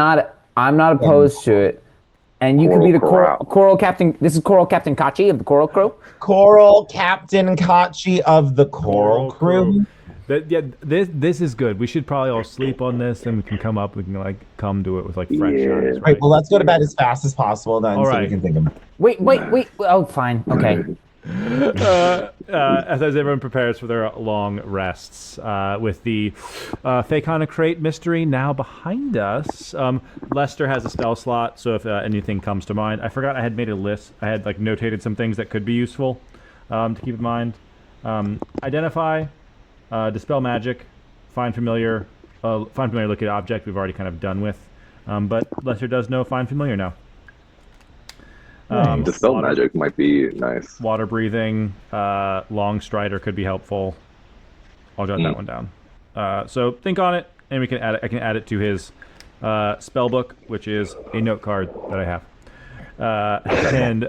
not opposed to it. And you could be the Coral. coral captain. This is Coral Captain Kachi of the Coral Crew. Coral Captain Kachi of the Coral Crew. This is good. We should probably all sleep on this, and we can come up. We can like come to it with like fresh eyes. Right. Right. Well, let's go to bed as fast as possible then, All so right. we can think of it. Wait. Oh, fine. Okay. As everyone prepares for their long rests, with the Fakana crate mystery now behind us, Lester has a spell slot, so if anything comes to mind. I forgot I had made a list. I had like notated some things that could be useful to keep in mind. Identify, dispel magic, find familiar looking object we've already kind of done with, but Lester does know find familiar now. Dispel magic might be nice. Water breathing, long strider could be helpful. I'll jot that one down. So think on it. and we can add it. I can add it to his spell book, which is a note card that I have. And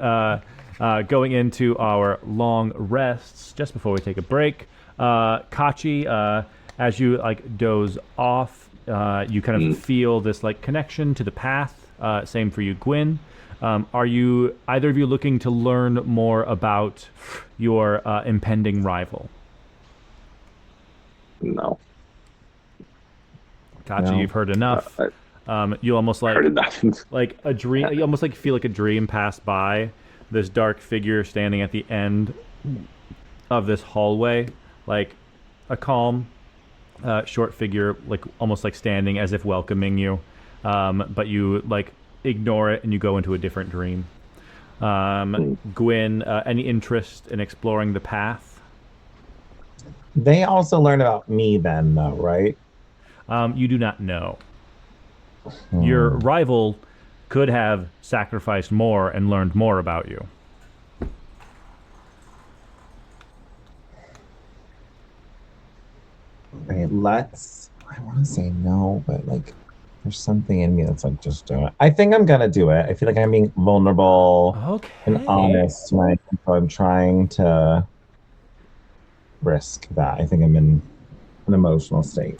going into our long rests, just before we take a break, Kachi, as you like doze off, you kind of feel this like connection to the path. Same for you, Gwyn. Are you either of you looking to learn more about your impending rival? No. Kachi, you've heard enough. You almost like Heard enough. like a dream. You almost like feel like a dream passed by. This dark figure standing at the end of this hallway, like a calm, short figure, like almost like standing as if welcoming you, but you like ignore it and you go into a different dream. Gwyn, any interest in exploring the path? They also learn about me then, though, right? You do not know. Your rival could have sacrificed more and learned more about you. Okay, I want to say no, but like, there's something in me that's like, just do it. I think I'm gonna do it. I feel like I'm being vulnerable and honest tonight, so I'm trying to risk that. I think I'm in an emotional state.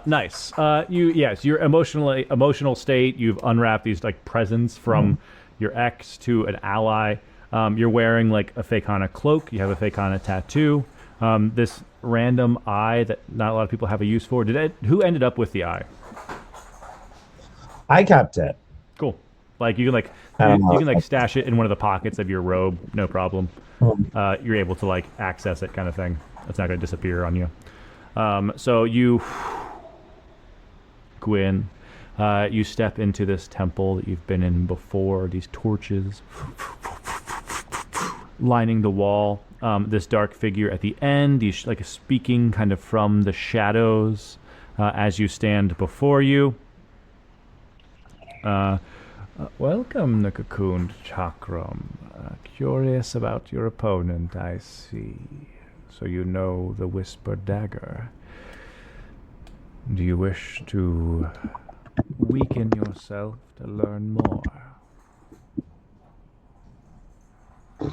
Nice. Your emotional state. You've unwrapped these like presents from your ex to an ally. You're wearing like a Fakana cloak. You have a Fakana tattoo. This random eye that not a lot of people have a use for. Who ended up with the eye? I kept it. Cool. Like you can like stash it in one of the pockets of your robe, no problem. You're able to like access it, kind of thing. It's not going to disappear on you. So you, Gwyn, you step into this temple that you've been in before. These torches lining the wall. This dark figure at the end. He's like speaking kind of from the shadows as you stand before you. Welcome, the cocooned Chakram. Curious about your opponent, I see. So you know the Whispered Dagger. Do you wish to weaken yourself to learn more? I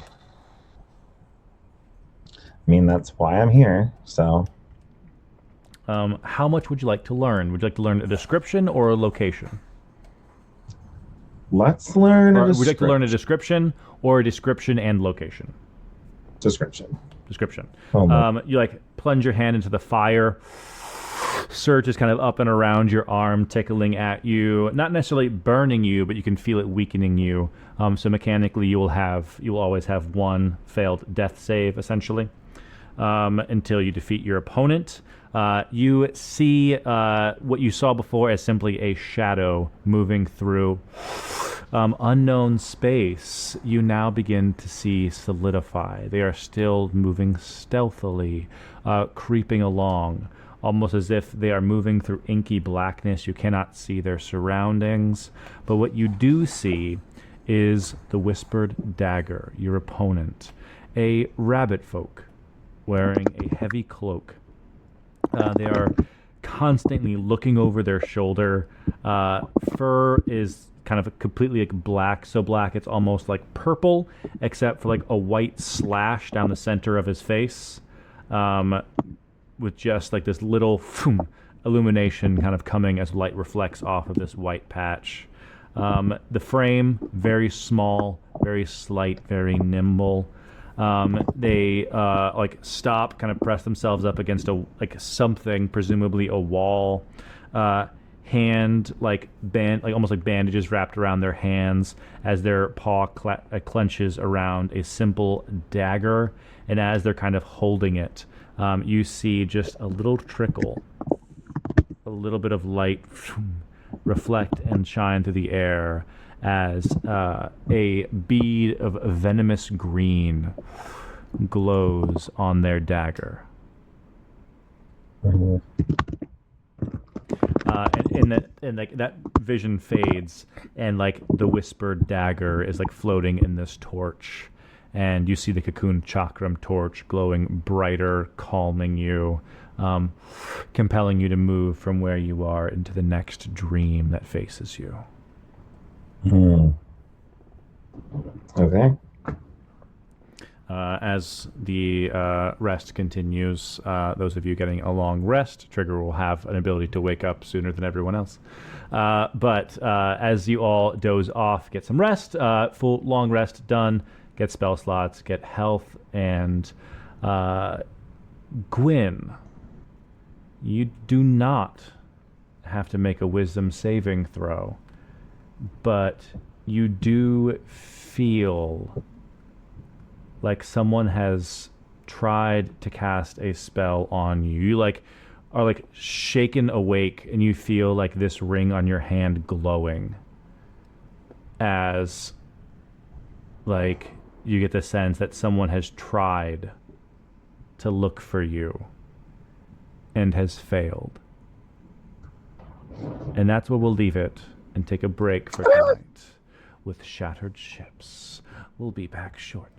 mean, that's why I'm here, so... How much would you like to learn? Would you like to learn a description or a location? Let's learn a description. Would you like to learn a description or a description and location? Description. You like plunge your hand into the fire. Surge is kind of up and around your arm, tickling at you. Not necessarily burning you, but you can feel it weakening you. So mechanically, you will always have one failed death save, essentially, until you defeat your opponent. You see what you saw before as simply a shadow moving through unknown space. You now begin to see solidify. They are still moving stealthily, creeping along, almost as if they are moving through inky blackness. You cannot see their surroundings, but what you do see is the Whispered Dagger, your opponent, a rabbit folk wearing a heavy cloak. They are constantly looking over their shoulder. Fur is kind of completely like black, so black it's almost like purple, except for like a white slash down the center of his face, with just like this little illumination kind of coming as light reflects off of this white patch. The frame, very small, very slight, very nimble. They like stop, kind of press themselves up against something, presumably a wall. Hand like almost like bandages wrapped around their hands as their paw clenches around a simple dagger, and as they're kind of holding it, you see just a little trickle, a little bit of light reflect and shine through the air as a bead of venomous green glows on their dagger. And like that vision fades, and like the Whispered Dagger is like floating in this torch, and you see the Cocoon Chakram torch glowing brighter, calming you. compelling you to move from where you are into the next dream that faces you. Okay. As the rest continues, those of you getting a long rest, Trigger will have an ability to wake up sooner than everyone else. But as you all doze off, get some rest, full long rest done, get spell slots, get health, and Gwyn, you do not have to make a wisdom saving throw, but you do feel like someone has tried to cast a spell on you. You are shaken awake, and you feel like this ring on your hand glowing as you get the sense that someone has tried to look for you and has failed. And that's where we'll leave it and take a break for tonight with Shattered Ships. We'll be back shortly.